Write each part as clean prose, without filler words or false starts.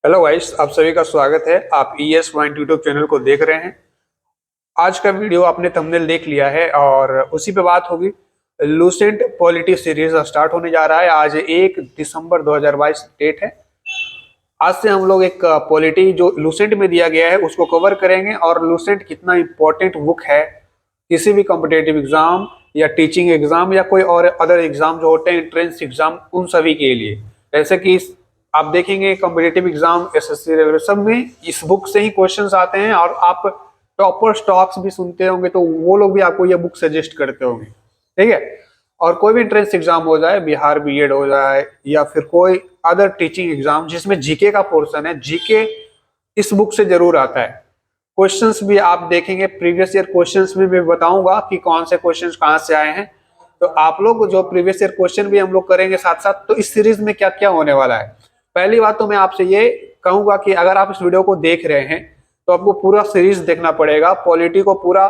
Hello guys, आप सभी का स्वागत है। आप ES पॉइंट यूट्यूब चैनल को देख रहे हैं। आज का वीडियो आपने थंबनेल देख लिया है और उसी पे बात होगी। लूसेंट पॉलिटी सीरीज स्टार्ट होने जा रहा है। आज 1 दिसंबर 2022 डेट है। आज से हम लोग एक पॉलिटी जो लूसेंट में दिया गया है उसको कवर करेंगे और लूसेंट कितना इम्पोर्टेंट बुक है किसी भी कॉम्पिटेटिव एग्जाम या टीचिंग एग्जाम या कोई और अदर एग्जाम जो होते हैं, एंट्रेंस एग्जाम, उन सभी के लिए। जैसे कि आप देखेंगे कॉम्पिटेटिव एग्जाम, SSC, रेलवे, सब में इस बुक से ही क्वेश्चंस आते हैं और आप टॉपर स्टॉक्स भी सुनते होंगे तो वो लोग भी आपको ये बुक सजेस्ट करते होंगे। ठीक है। और कोई भी एंट्रेंस एग्जाम हो जाए, बिहार बीएड हो जाए या फिर कोई अदर टीचिंग एग्जाम जिसमें जीके का पोर्शन है, जीके इस बुक से जरूर आता है। क्वेश्चंस भी आप देखेंगे, प्रीवियस ईयर क्वेश्चंस में भी बताऊंगा कि कौन से क्वेश्चंस कहाँ से आए हैं। तो आप लोग जो प्रीवियस ईयर क्वेश्चन भी हम लोग करेंगे साथ साथ। तो इस सीरीज में क्या क्या होने वाला है, पहली बात तो मैं आपसे ये कहूंगा कि अगर आप इस वीडियो को देख रहे हैं तो आपको पूरा सीरीज देखना पड़ेगा, पॉलिटी को पूरा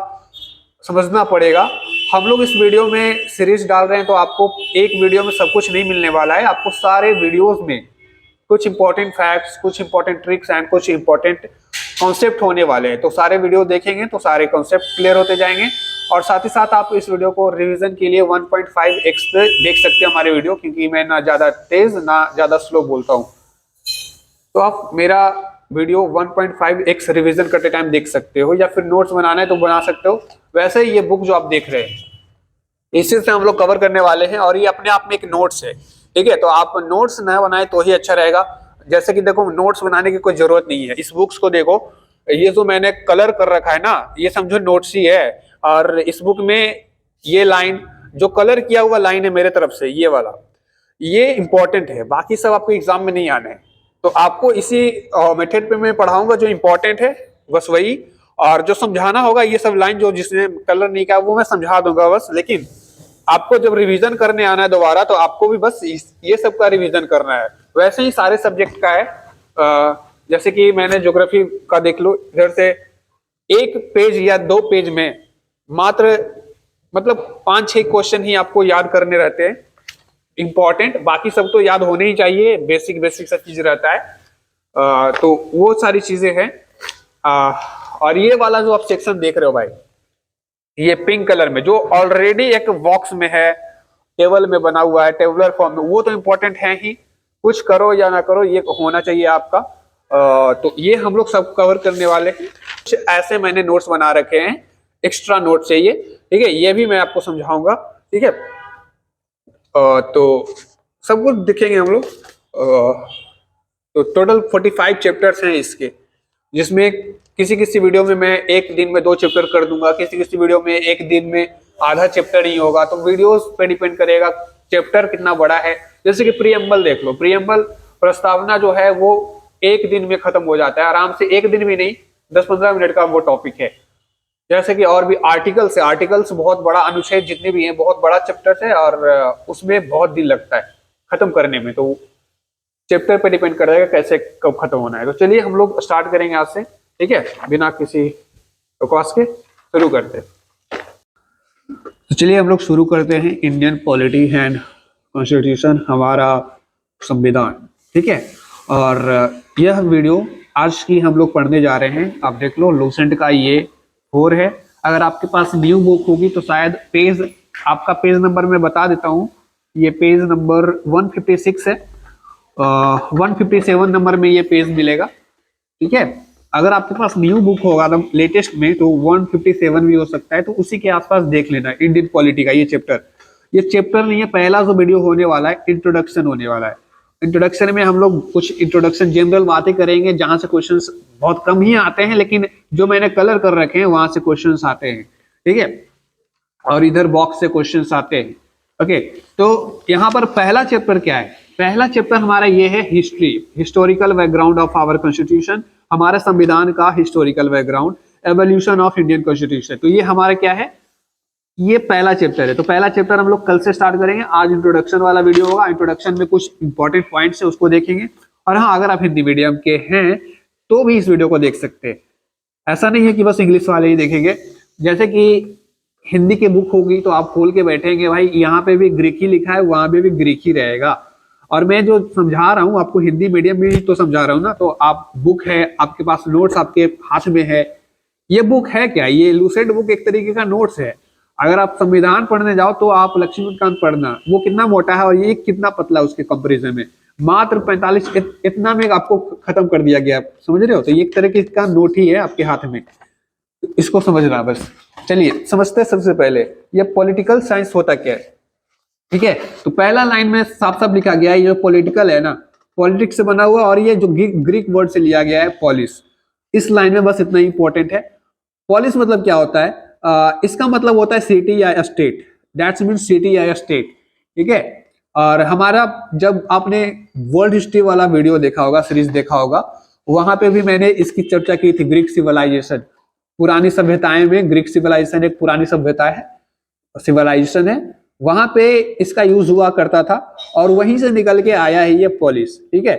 समझना पड़ेगा। हम लोग इस वीडियो में सीरीज डाल रहे हैं तो आपको एक वीडियो में सब कुछ नहीं मिलने वाला है। आपको सारे वीडियोस में कुछ इंपॉर्टेंट फैक्ट्स, कुछ इंपॉर्टेंट ट्रिक्स एंड कुछ इंपॉर्टेंट कॉन्सेप्ट होने वाले हैं। तो सारे वीडियो देखेंगे तो सारे कॉन्सेप्ट क्लियर होते जाएंगे। और साथ ही साथ आप इस वीडियो को रिवीजन के लिए 1.5x पे देख सकते हैं हमारे वीडियो, क्योंकि मैं ना ज्यादा तेज ना ज्यादा स्लो बोलता हूँ। तो आप मेरा वीडियो 1.5x रिवीजन करते टाइम देख सकते हो, या फिर नोट्स बनाना है तो बना सकते हो। वैसे ही ये बुक जो आप देख रहे हैं इसी से हम लोग कवर करने वाले हैं और ये अपने आप में एक नोट्स है। ठीक है, तो आप नोट्स न बनाए तो ही अच्छा रहेगा। जैसे कि देखो, नोट्स बनाने की कोई जरूरत नहीं है। इस बुक्स को देखो, ये जो मैंने कलर कर रखा है ना, ये समझो नोट्स ही है। और इस बुक में ये लाइन, जो कलर किया हुआ लाइन है मेरे तरफ से, ये वाला, ये इंपॉर्टेंट है। बाकी सब आपको एग्जाम में नहीं आना है। तो आपको इसी मेथड पे मैं पढ़ाऊंगा, जो इंपॉर्टेंट है बस वही। और जो समझाना होगा, ये सब लाइन जो जिसने कलर नहीं किया वो मैं समझा दूंगा बस। लेकिन आपको जब रिवीजन करने आना है दोबारा, तो आपको भी बस ये सब का रिवीजन करना है। वैसे ही सारे सब्जेक्ट का है। जैसे कि मैंने ज्योग्राफी का देख लो, इधर से एक पेज या 2 पेज में मात्र मतलब 5-6 क्वेश्चन ही आपको याद करने रहते हैं इंपॉर्टेंट। बाकी सब तो याद होने ही चाहिए, बेसिक बेसिक सब चीज रहता है। तो वो सारी चीजें हैं। और ये वाला जो आप सेक्शन देख रहे हो भाई, ये पिंक कलर में जो ऑलरेडी एक बॉक्स में है, टेबल में बना हुआ है, टेबुलर फॉर्म में, वो तो इंपॉर्टेंट है ही। कुछ करो या ना करो, ये होना चाहिए आपका। तो ये हम लोग सब कवर करने वाले हैं। कुछ ऐसे मैंने नोट्स बना रखे हैं, एक्स्ट्रा नोट चाहिए। ठीक है, ये भी मैं आपको समझाऊंगा। ठीक है। तो सब कुछ दिखेंगे हम लोग। तो टोटल 45 चैप्टर्स हैं इसके, जिसमें किसी किसी वीडियो में मैं एक दिन में 2 चैप्टर कर दूंगा, किसी किसी वीडियो में एक दिन में आधा चैप्टर ही होगा। तो वीडियोस पे डिपेंड करेगा चैप्टर कितना बड़ा है। जैसे कि प्रीएम्बल देख लो, प्रीएम्बल प्रस्तावना जो है वो एक दिन में खत्म हो जाता है आराम से, एक दिन भी नहीं, 10-15 मिनट का वो टॉपिक है। जैसे कि और भी आर्टिकल्स है, आर्टिकल्स बहुत बड़ा, अनुच्छेद जितने भी हैं बहुत बड़ा चैप्टर है और उसमें बहुत दिन लगता है खत्म करने में। तो चैप्टर पे डिपेंड करेगा कैसे कब खत्म होना है। तो चलिए हम लोग स्टार्ट करेंगे आज से। ठीक है, बिना किसी बकवास के शुरू करते हैं। तो चलिए हम लोग शुरू करते हैं। इंडियन पॉलिटी एंड कॉन्स्टिट्यूशन, हमारा संविधान। ठीक है। और यह वीडियो आज की हम लोग पढ़ने जा रहे हैं। आप देख लो, लूसेंट का ये 4 है। अगर आपके पास न्यू बुक होगी तो शायद पेज, आपका पेज नंबर मैं बता देता हूँ, ये पेज नंबर 156 है। 157 नंबर में ये पेज मिलेगा। ठीक है। अगर आपके पास न्यू बुक होगा तो लेटेस्ट में, तो 157 भी हो सकता है। तो उसी के आसपास देख लेना इंडियन पॉलिटी का ये चैप्टर। ये चैप्टर नहीं है, पहला जो वीडियो होने वाला है इंट्रोडक्शन होने वाला है। इंट्रोडक्शन में हम लोग कुछ इंट्रोडक्शन जनरल बातें करेंगे, जहां से क्वेश्चंस बहुत कम ही आते हैं, लेकिन जो मैंने कलर कर रखे हैं वहां से क्वेश्चंस आते हैं। ठीक है। और इधर बॉक्स से क्वेश्चंस आते हैं। ओके, तो यहाँ पर पहला चैप्टर क्या है? पहला चैप्टर हमारा ये है history, historical background of our constitution, हमारे संविधान का historical background, evolution of Indian constitution. तो ये हमारा क्या है? ये पहला चैप्टर है। तो पहला चैप्टर हम लोग कल से स्टार्ट करेंगे। आज इंट्रोडक्शन वाला वीडियो होगा। इंट्रोडक्शन में कुछ इंपॉर्टेंट पॉइंट्स है, उसको देखेंगे। और हाँ, अगर आप हिंदी मीडियम के हैं तो भी इस वीडियो को देख सकते हैं। ऐसा नहीं है कि बस इंग्लिश वाले ही देखेंगे। जैसे कि हिंदी की बुक होगी तो आप खोल के बैठेंगे, भाई यहाँ पे भी ग्रीक ही लिखा है, वहां पे भी ग्रीक ही रहेगा। और मैं जो समझा रहा हूँ आपको हिंदी मीडियम में ही तो समझा रहा हूँ ना, तो आप बुक है आपके पास, नोट्स आपके हाथ में है। ये बुक है क्या, ये लूसेंट बुक एक तरीके का नोट्स है। अगर आप संविधान पढ़ने जाओ तो आप लक्ष्मीकांत पढ़ना, वो कितना मोटा है और ये कितना पतला है उसके कंपेरिजन में। मात्र 45 इतना में आपको खत्म कर दिया गया, समझ रहे हो। तो ये एक तरह का नोट ही है आपके हाथ में, इसको समझना बस। चलिए समझते हैं सबसे पहले ये पॉलिटिकल साइंस होता क्या है। ठीक है, तो पहला लाइन में साफ साफ लिखा गया है, ये जो पॉलिटिकल है ना, पॉलिटिक्स से बना हुआ, और ये जो ग्रीक वर्ड से लिया गया है पॉलिस। इस लाइन में बस इतना इंपॉर्टेंट है। पॉलिस मतलब क्या होता है, इसका मतलब होता है सिटी या स्टेट, दैट्स मीन सिटी या स्टेट। ठीक है, और हमारा जब आपने वर्ल्ड हिस्ट्री वाला वीडियो देखा होगा, सीरीज देखा होगा, वहां पे भी मैंने इसकी चर्चा की थी, ग्रीक सिविलाइजेशन। पुरानी सभ्यताएं में ग्रीक सिविलाइजेशन एक पुरानी सभ्यता है, सिविलाइजेशन है, वहां पे इसका यूज हुआ करता था और वहीं से निकल के आया है ये पॉलिस। ठीक है,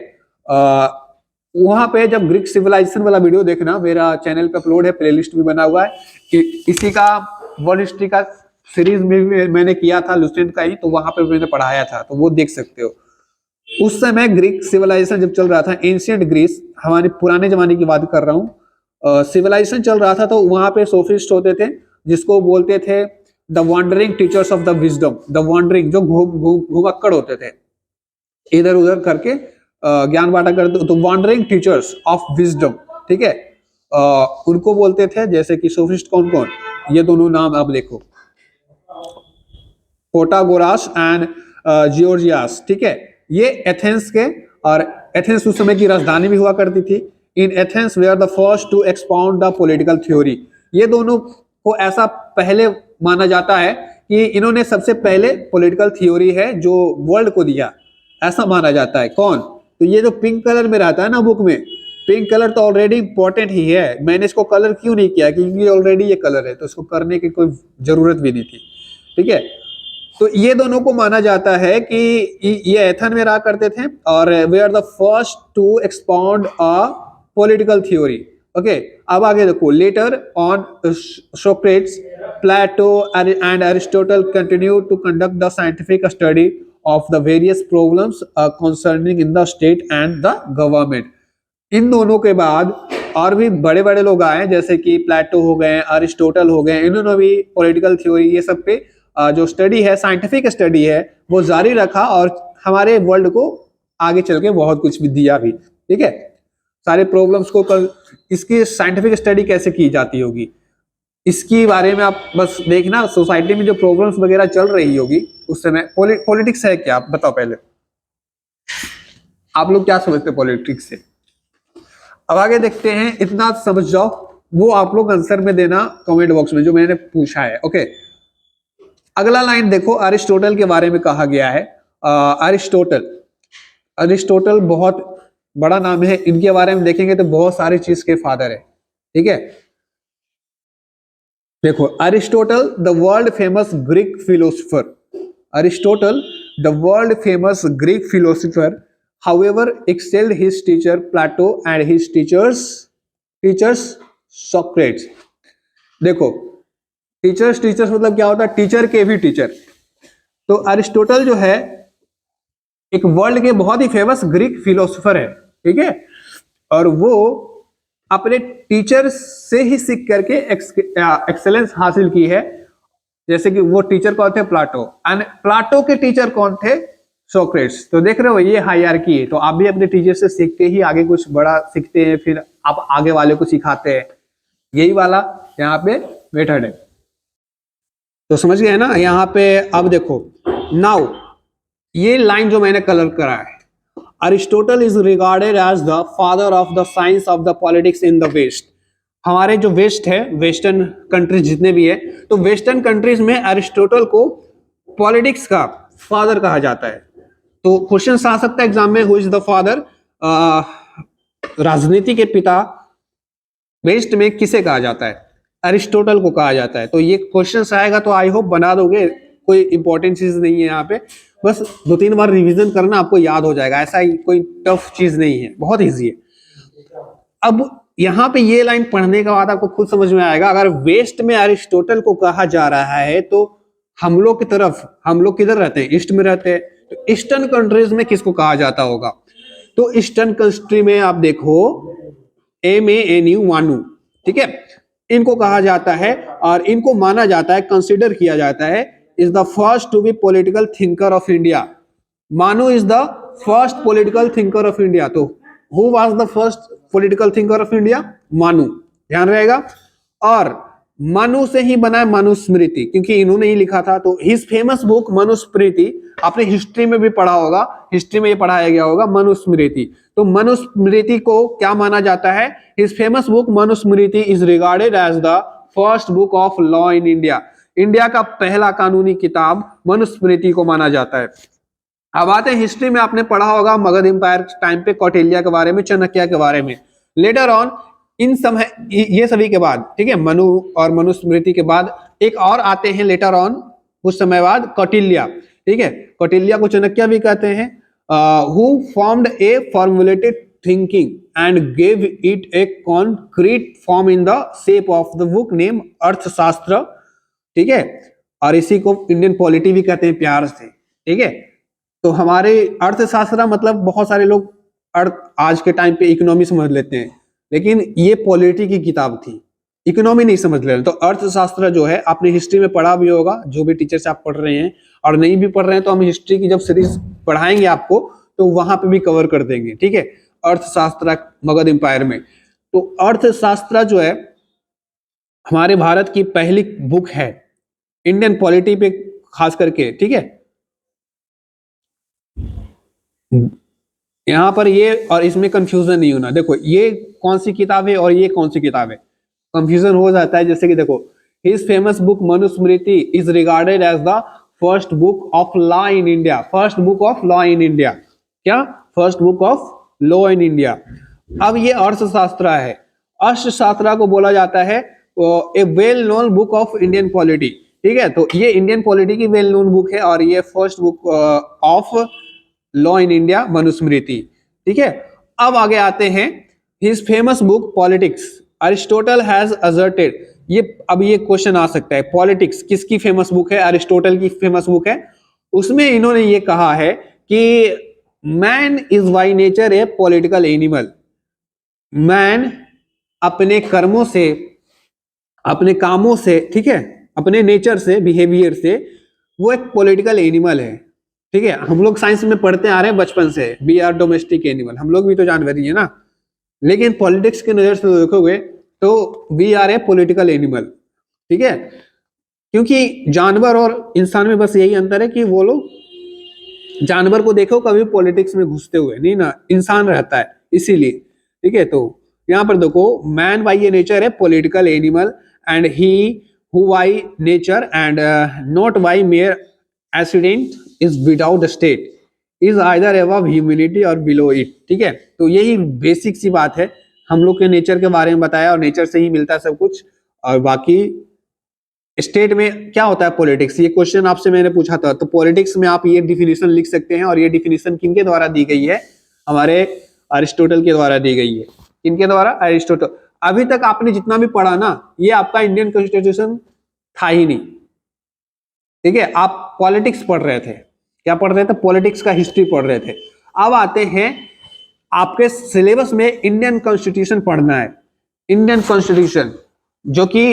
वहां पे जब ग्रीक सिविलाइजेशन वाला वीडियो देखना, मेरा चैनल पे अपलोड है, प्लेलिस्ट भी बना हुआ है कि इसी का वर्ल्ड हिस्ट्री का सीरीज में भी मैंने किया था, लूसेंट का ही, तो वहां पे मैंने पढ़ाया था, तो वो देख सकते हो। उस समय ग्रीक सिविलाइजेशन जब चल रहा था, एंशियंट ग्रीस, हमारे पुराने जमाने की बात कर रहा हूँ, सिविलाइजेशन चल रहा था, तो वहां पे सोफिस्ट होते थे जिसको बोलते थे the wandering teachers of the wisdom. The wandering जो घुमक्कड़ होते थे, इधर उधर करके ज्ञान बांटा करते, तो वॉन्डरिंग टीचर्स ऑफ विजडम। ठीक है, उनको बोलते थे, जैसे कि सोफिस्ट कौन कौन, ये दोनों नाम आप देखो, प्रोटागोरास एंड जियोर्जियास। ठीक है, ये एथेंस के, और एथेंस उस समय की राजधानी भी हुआ करती थी। In Athens they are the first to expound the political theory. ये दोनों को ऐसा पहले माना जाता है कि इन्होंने सबसे पहले पॉलिटिकल थ्योरी है जो वर्ल्ड को दिया, ऐसा माना जाता है। कौन, तो ये जो पिंक कलर में रहता है ना बुक में, पिंक कलर तो ऑलरेडी इंपॉर्टेंट ही है, मैंने इसको कलर क्यों नहीं किया, क्योंकि ऑलरेडी ये कलर है, तो इसको करने की कोई जरूरत भी नहीं थी। ठीक है, तो ये दोनों को माना जाता है कि ये एथन में रहा करते थे, और they are the first to expound a political theory. Okay, अब आगे देखो, later on Socrates, Plato and Aristotle continue to conduct the scientific study of the various problems concerning in the state and the government. इन दोनों के बाद और भी बड़े बड़े लोग आए, जैसे कि प्लेटो हो गए, अरिस्टोटल हो गए, इन्होंने भी पॉलिटिकल थ्योरी ये सब पे जो स्टडी है, साइंटिफिक स्टडी है, वो जारी रखा और हमारे वर्ल्ड को आगे चल के बहुत कुछ भी दिया भी। ठीक है, सारे प्रॉब्लम्स को इसकी साइंटिफिक स्टडी कैसे की जाती होगी, इसके बारे में आप बस देखना, सोसाइटी में जो प्रॉब्लम्स वगैरह चल रही होगी उस समय। पॉलिटिक्स है क्या, आप बताओ पहले, आप लोग क्या समझते हैं पॉलिटिक्स से। अब आगे देखते हैं, इतना समझ जाओ, वो आप लोग आंसर में देना कमेंट बॉक्स में जो मैंने पूछा है। ओके, अगला लाइन देखो, अरिस्टोटल के बारे में कहा गया है। अरिस्टोटल बहुत बड़ा नाम है, इनके बारे में देखेंगे तो बहुत सारी चीज के फादर है। ठीक है, देखो, Aristotle the world famous Greek philosopher, Aristotle the world famous Greek philosopher, however excelled his teacher Plato and his teachers Socrates। देखो, टीचर्स मतलब क्या होता है, टीचर के भी टीचर। तो अरिस्टोटल जो है एक वर्ल्ड के बहुत ही फेमस ग्रीक फिलोसोफर है। ठीक है, और वो अपने टीचर से ही सीख करके एक्सेलेंस हासिल की है। जैसे कि वो टीचर कौन थे, प्लाटो, एंड प्लाटो के टीचर कौन थे, सोक्रेट्स। तो देख रहे हो, ये हायरार्की है। तो आप भी अपने टीचर से सीख के ही आगे कुछ बड़ा सीखते हैं, फिर आप आगे वाले को सिखाते हैं, यही वाला यहाँ पे मेथड है। तो समझ गए ना यहाँ पे। अब देखो, नाउ ये लाइन जो मैंने कलर करा है, Aristotle is regarded as the father of the science of the politics in the West. हमारे जो वेस्ट है, वेस्टर्न कंट्रीज जितने भी है, तो वेस्टर्न कंट्रीज में अरिस्टोटल को पॉलिटिक्स का फादर कहा जाता है। तो क्वेश्चन आ सकता है एग्जाम में, हु इज द फादर, राजनीति के पिता वेस्ट में किसे कहा जाता है, अरिस्टोटल को कहा जाता है। तो ये क्वेश्चन आएगा तो आई होप बना दोगे, कोई इंपॉर्टेंट चीज नहीं है यहाँ पे, बस 2-3 बार रिवीजन करना, आपको याद हो जाएगा, ऐसा ही कोई टफ चीज नहीं है, बहुत इजी है। अब यहाँ पे ये लाइन पढ़ने के बाद आपको खुद समझ में आएगा, अगर वेस्ट में अरिस्टोटल को कहा जा रहा है तो हम लोग की तरफ, हम लोग किधर रहते हैं, ईस्ट में रहते हैं, तो ईस्टर्न कंट्रीज में किसको कहा जाता होगा? तो ईस्टर्न कंट्री में आप देखो MANU, मानू, ठीक है, इनको कहा जाता है और इनको माना जाता है, कंसिडर किया जाता है is the first to be political thinker of India. Manu is the first political thinker of India. तो who was the first political thinker of India? Manu, ध्यान रहेगा। और मनु से ही बना है मनुस्मृति, क्योंकि इन्होंने ही लिखा था। तो हिज फेमस बुक मनुस्मृति, आपने हिस्ट्री में भी पढ़ा होगा, हिस्ट्री में ये पढ़ाया गया होगा मनुस्मृति। तो मनुस्मृति को क्या माना जाता है? His famous book Manusmriti is regarded as the first book of law in India. India का पहला कानूनी किताब मनुस्मृति को माना जाता है। अब आते हैं हिस्ट्री में, आपने पढ़ा होगा मगध एम्पायर टाइम पे कौटिल्य के बारे में, चाणक्य के बारे में। लेटर ऑन इन समय, ये सभी के बाद, ठीक है, मनु और मनुस्मृति के बाद एक और आते हैं लेटर ऑन, कुछ समय बाद कौटिल्य, ठीक है। कौटिल्य को चाणक्य भी कहते हैं। Who formed A formulated thinking and gave it A concrete form in the shape of the book name अर्थशास्त्र, ठीक है। और इसी को इंडियन पॉलिटी भी कहते हैं प्यार से, ठीक है। तो हमारे अर्थशास्त्र मतलब बहुत सारे लोग आज के टाइम पे इकोनॉमी समझ लेते हैं, लेकिन ये पॉलिटी की किताब थी, इकोनॉमी नहीं समझ ले रहे। तो अर्थशास्त्र जो है आपने हिस्ट्री में पढ़ा भी होगा, जो भी टीचर से आप पढ़ रहे हैं, और नहीं भी पढ़ रहे हैं तो हम हिस्ट्री की जब सीरीज पढ़ाएंगे आपको तो वहां पे भी कवर कर देंगे, ठीक है। अर्थशास्त्र मगध एम्पायर में, तो अर्थशास्त्र जो है हमारे भारत की पहली बुक है इंडियन पॉलिटी पे खास करके, ठीक है। यहां पर ये और इसमें कंफ्यूजन नहीं होना। देखो ये कौन सी किताब है और ये कौन सी किताब है, कंफ्यूजन हो जाता है। जैसे कि देखो, his famous book Manusmriti is regarded as the first book of law in India. First book of law in India, क्या? First book of law in India. अब ये अर्थशास्त्र है, अर्थशास्त्र को बोला जाता है a well known book of Indian polity, ठीक है। तो ये इंडियन पॉलिटी की वेल नोन बुक है और ये first book of law in India Manusmriti, ठीक है। अब आगे आते हैं his famous book politics. Aristotle has asserted, ये अब ये क्वेश्चन आ सकता है, पॉलिटिक्स किसकी फेमस बुक है? अरिस्टोटल की फेमस बुक है। उसमें इन्होंने ये कहा है कि man is by nature A political animal. Man अपने कर्मों से, अपने कामों से, ठीक है, अपने नेचर से, बिहेवियर से वो एक पॉलिटिकल एनिमल है, ठीक है। हम लोग साइंस में पढ़ते आ रहे हैं बचपन से, वी आर डोमेस्टिक एनिमल, हम लोग भी तो जानवर ही है ना। लेकिन पॉलिटिक्स की नजर से देखोगे तो we are a political animal, ठीक है। क्योंकि जानवर और इंसान में बस यही अंतर है कि वो लोग, जानवर को देखो कभी पॉलिटिक्स में घुसते हुए नहीं ना, इंसान रहता है इसीलिए, ठीक है। तो यहाँ पर देखो, मैन बाई ए नेचर है political animal and he who by nature and not by mayor accident is without state is either above humanity or below it, ठीक है। तो यही बेसिक सी बात है, हम लोग के नेचर के बारे में बताया और नेचर से ही मिलता है सब कुछ। और बाकी स्टेट में क्या होता है पॉलिटिक्स, ये क्वेश्चन आपसे मैंने पूछा था। तो पॉलिटिक्स में आप ये डिफिनेशन लिख सकते हैं, और ये डिफिनेशन किनके द्वारा दी गई है? हमारे अरिस्टोटल के द्वारा दी गई है। किनके द्वारा? अरिस्टोटल। अभी तक आपने जितना भी पढ़ा ना, ये आपका इंडियन कॉन्स्टिट्यूशन था ही नहीं, ठीक है। आप पॉलिटिक्स पढ़ रहे थे, क्या पढ़ रहे थे? पॉलिटिक्स का हिस्ट्री पढ़ रहे थे। अब आते हैं आपके सिलेबस में इंडियन कॉन्स्टिट्यूशन पढ़ना है। इंडियन कॉन्स्टिट्यूशन जो कि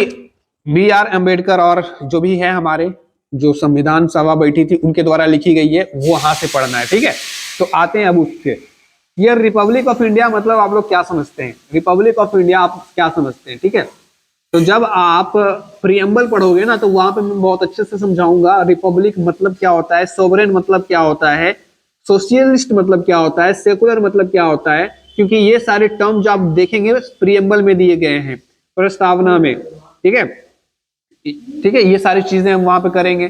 BR अम्बेडकर और जो भी है हमारे जो संविधान सभा बैठी थी उनके द्वारा लिखी गई है, वो वहां से पढ़ना है, ठीक है। तो आते हैं अब उससे, ये रिपब्लिक ऑफ इंडिया मतलब आप लोग क्या समझते हैं? रिपब्लिक ऑफ इंडिया आप क्या समझते हैं, ठीक है। तो जब आप प्रीएम्बल पढ़ोगे ना तो वहां पे मैं बहुत अच्छे से समझाऊंगा रिपब्लिक मतलब क्या होता है, सोवरेन मतलब क्या होता है, सोशलिस्ट मतलब क्या होता है, सेकुलर मतलब क्या होता है, क्योंकि ये सारे टर्म जो आप देखेंगे प्रीएम्बल में दिए गए हैं, प्रस्तावना में, ठीक है, ठीक है। ये सारी चीजें हम वहां पे करेंगे।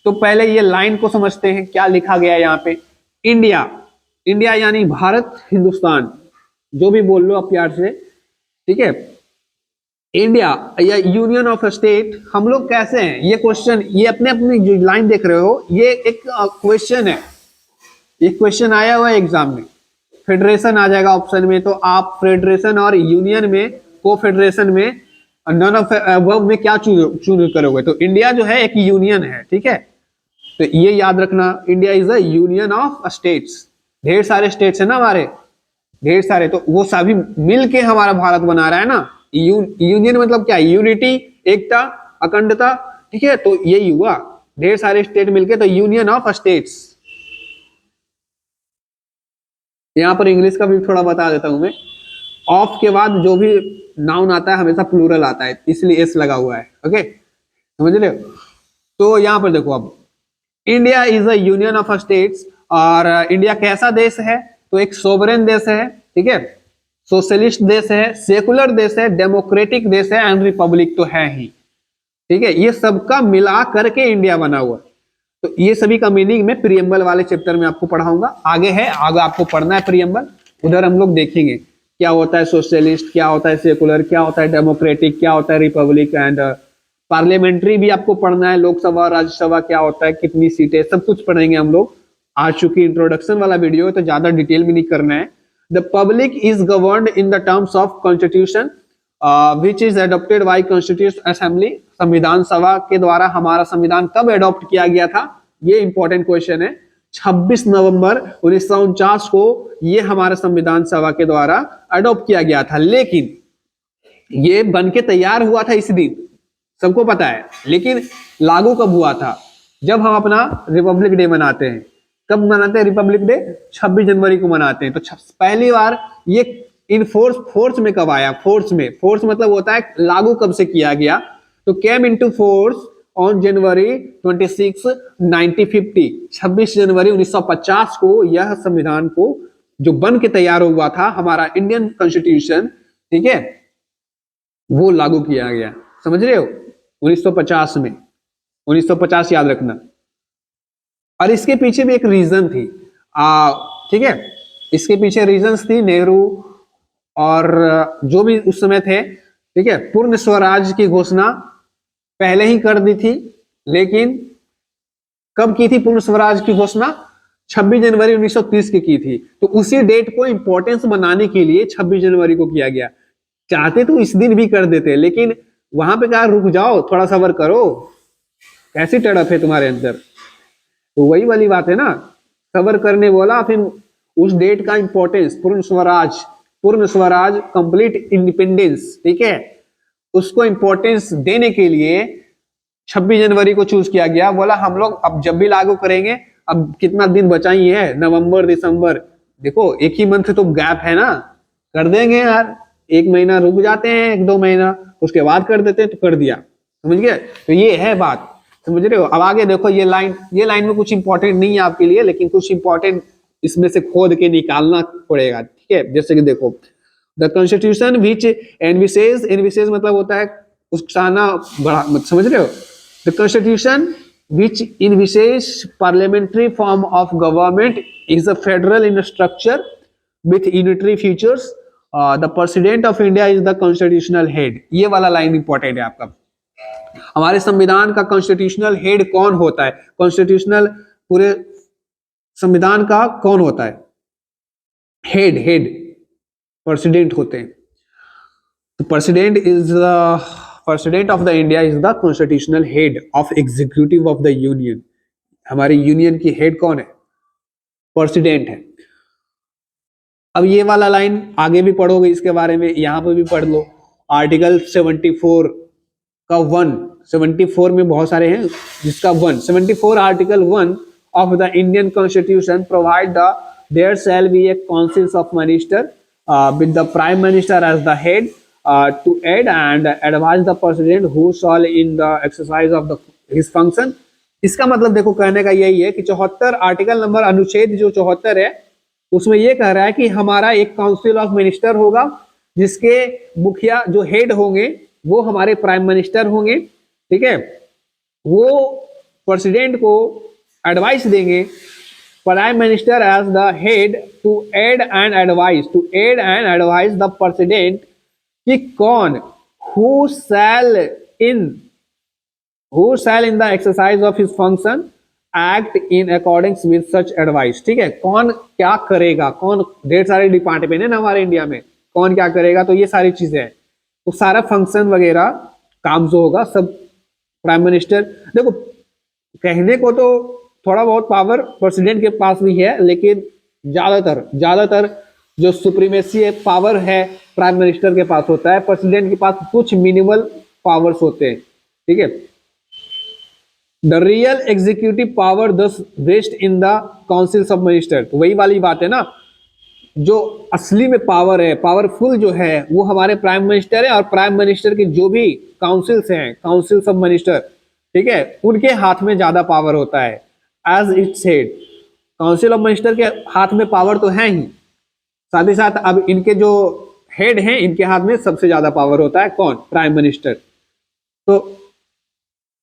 तो पहले ये लाइन को समझते हैं, क्या लिखा गया है यहाँ पे? इंडिया, इंडिया यानी भारत, हिंदुस्तान, जो भी बोल लो आप प्यार से, ठीक है। इंडिया या यूनियन ऑफ स्टेट, हम लोग कैसे हैं? ये क्वेश्चन, ये अपने अपने जो लाइन देख रहे हो, ये एक क्वेश्चन है, ये क्वेश्चन आया हुआ है एग्जाम में। फेडरेशन आ जाएगा ऑप्शन में, तो आप फेडरेशन और यूनियन में, को फेडरेशन में, नन ऑफ अबव में क्या चूज करोगे? तो इंडिया जो है एक यूनियन है, ठीक है। तो ये याद रखना, India is a union of states, ढेर सारे स्टेट्स है ना हमारे, ढेर सारे, तो वो सभी मिलके हमारा भारत बना रहा है ना। यूनियन मतलब क्या, यूनिटी, एकता, अखंडता, ठीक है, तो यही हुआ, ढेर सारे स्टेट मिलके, तो यूनियन ऑफ स्टेट्स। यहां पर इंग्लिश का भी थोड़ा बता देता हूं मैं, ऑफ के बाद जो भी नाउन आता है हमेशा प्लूरल आता है, इसलिए एस लगा हुआ है, ओके, समझ रहे हो। तो यहां पर देखो, अब India is a union of states, और इंडिया कैसा देश है, तो एक सोवरेन देश है, ठीक है, सोशलिस्ट देश है, सेकुलर देश है, डेमोक्रेटिक देश है, एंड रिपब्लिक तो है ही, ठीक है, ये सबका मिला करके इंडिया बना हुआ। तो ये सभी का मीनिंग मैं प्रियम्बल वाले चैप्टर में आपको पढ़ाऊंगा, आगे है, आगे आपको पढ़ना है प्रियम्बल, उधर हम लोग देखेंगे क्या होता है सोशलिस्ट, क्या होता है सेकुलर, क्या होता है डेमोक्रेटिक, क्या होता है रिपब्लिक, एंड पार्लियामेंट्री भी आपको पढ़ना है, लोकसभा राज्यसभा क्या होता है, कितनी सीटें, सब कुछ पढ़ेंगे हम लोग। आज चूंकि इंट्रोडक्शन वाला वीडियो है तो ज्यादा डिटेल में नहीं करना है। The public is governed in the terms of constitution which is adopted by constitution assembly, संविधान सभा के द्वारा हमारा संविधान कब एडॉप्ट किया गया था, ये इंपॉर्टेंट क्वेश्चन है। 26 नवंबर 1949 को ये हमारा संविधान सभा के द्वारा एडॉप्ट किया गया था, लेकिन ये बन के तैयार हुआ था इस दिन, सबको पता है, लेकिन लागू कब हुआ था, जब हम अपना रिपब्लिक डे मनाते हैं। कब मनाते हैं रिपब्लिक डे, 26 जनवरी को मनाते हैं। तो पहली बार ये इन फोर्स में कब आया, फोर्स मतलब होता है लागू कब से किया गया, तो came into force on January 26 1950, 26 जनवरी 1950 को यह संविधान को जो बन के तैयार हुआ था हमारा इंडियन कॉन्स्टिट्यूशन, ठीक है, वो लागू किया गया, समझ रहे हो, 1950 में, 1950 याद रखना। और इसके पीछे भी एक रीजन थी, ठीक है, इसके पीछे रीजंस थी, नेहरू और जो भी उस समय थे, ठीक है, पूर्ण स्वराज की घोषणा पहले ही कर दी थी, लेकिन कब की थी पूर्ण स्वराज की घोषणा, 26 जनवरी 1930 की थी। तो उसी डेट को इंपॉर्टेंस बनाने के लिए 26 जनवरी को किया गया। चाहते तो इस दिन भी कर देते, लेकिन वहां पे कहा रुक जाओ, थोड़ा सब्र करो, कैसी तड़प है तुम्हारे अंदर, तो वही वाली बात है ना, सब्र करने बोला, फिर उस डेट का इंपॉर्टेंस, पूर्ण स्वराज कंप्लीट इंडिपेंडेंस, ठीक है, उसको इंपॉर्टेंस देने के लिए 26 जनवरी को चूज किया गया। बोला हम लोग अब जब भी लागू करेंगे, अब कितना दिन बचा ही है, नवंबर दिसंबर, देखो एक ही मंथ तो गैप है ना, कर देंगे यार, एक महीना रुक जाते हैं, 1-2 महीना, उसके बाद कर देते हैं, तो कर दिया, समझ गए। तो ये है बात, समझ रहे हो। अब आगे देखो, ये लाइन में कुछ इंपॉर्टेंट नहीं है आपके लिए, लेकिन कुछ इंपॉर्टेंट इसमें से खोद के निकालना पड़ेगा, ठीक है। जैसे कि देखो, द कॉन्स्टिट्यूशन विच एनविसेज मतलब होता है उकसाना, बड़ा, समझ रहे हो। The constitution which envisages parliamentary form of government is a federal in structure with unitary features. The president of India is the constitutional head. ये वाला लाइन इंपॉर्टेंट है आपका। हमारे संविधान का कॉन्स्टिट्यूशनल हेड कौन होता है, कॉन्स्टिट्यूशनल पूरे संविधान का कौन होता है, हेड प्रेसिडेंट होते हैं। तो president of the India is the constitutional head of executive of the union. हमारी यूनियन की हेड कौन है, प्रेसिडेंट है। अब ये वाला लाइन आगे भी पढ़ोगे इसके बारे में, यहां पे भी पढ़ लो। आर्टिकल 74 का 1, 74 में बहुत सारे हैं, जिसका 1, 74 article 1 of the Indian constitution provide the there shall be a council of minister with the prime minister as the head to aid and advise the president who shall in the exercise of his function। इसका मतलब देखो कहने का यही है कि 74 article number अनुच्छेद जो 74 है, उसमें ये कह रहा है कि हमारा एक काउंसिल ऑफ मिनिस्टर होगा, जिसके मुखिया जो हेड होंगे वो हमारे प्राइम मिनिस्टर होंगे, ठीक है। वो प्रेसिडेंट को एडवाइस देंगे, prime minister as the head to aid and advice the president कि कौन who shall in the exercise of his function act in accordance with such advice। ठीक है, कौन क्या करेगा, कौन, ढेर सारे डिपार्टमेंट है ना हमारे इंडिया में, कौन क्या करेगा, तो ये सारी चीजें हैं। तो सारा फंक्शन वगैरह काम जो होगा सब प्राइम मिनिस्टर। देखो कहने को तो थोड़ा बहुत पावर प्रेसिडेंट के पास भी है, लेकिन ज्यादातर जो सुप्रीमेसी है, पावर है, प्राइम मिनिस्टर के पास होता है। प्रेसिडेंट के पास कुछ मिनिमल पावर्स होते हैं, ठीक है। द रियल एग्जीक्यूटिव पावर दस vest in the councils of minister. तो वही वाली बात है ना, जो असली में पावर है, पावरफुल जो है, वो हमारे प्राइम मिनिस्टर है, और प्राइम मिनिस्टर के जो भी काउंसिल्स हैं, काउंसिल्स ऑफ मिनिस्टर, ठीक है, उनके हाथ में ज्यादा पावर होता है। As its head, council of minister के हाथ में पावर तो है ही, साथ ही साथ अब इनके जो हेड हैं, इनके हाथ में सबसे ज्यादा पावर होता है। कौन? Prime minister. तो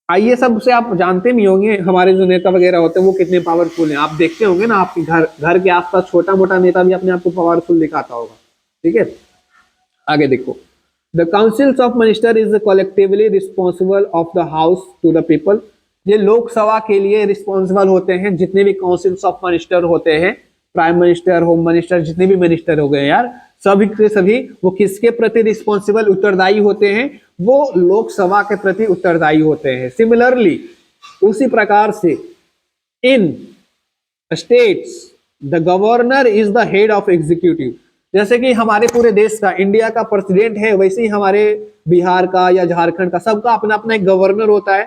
आइए, सबसे आप जानते भी होंगे हमारे जो नेता वगैरह होते हैं वो कितने पावरफुल हैं। आप देखते होंगे ना, आपके घर के आसपास छोटा मोटा नेता भी अपने आप को पावरफुल दिखाता होगा, ठीक है। आगे देखो, the councils of minister is collectively responsible of the house to the people. ये लोकसभा के लिए रिस्पॉन्सिबल होते हैं, जितने भी काउंसिल्स ऑफ मिनिस्टर होते हैं, प्राइम मिनिस्टर, होम मिनिस्टर, जितने भी मिनिस्टर हो गए यार, सभी के सभी वो किसके प्रति रिस्पॉन्सिबल, उत्तरदायी होते हैं? वो लोकसभा के प्रति उत्तरदायी होते हैं। सिमिलरली, उसी प्रकार से in states the governor is the head of executive. जैसे कि हमारे पूरे देश का, इंडिया का प्रेसिडेंट है, वैसे ही हमारे बिहार का या झारखंड का, सबका अपना अपना एक गवर्नर होता है,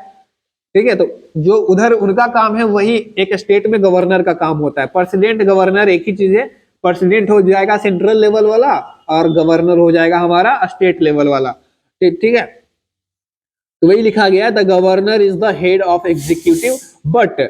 ठीक है। तो जो उधर उनका काम है, वही एक स्टेट में गवर्नर का काम होता है। प्रेसिडेंट गवर्नर एक ही चीज है, प्रेसिडेंट हो जाएगा सेंट्रल लेवल वाला, और गवर्नर हो जाएगा हमारा स्टेट लेवल वाला, ठीक है। तो वही लिखा गया, the governor is the head of executive, but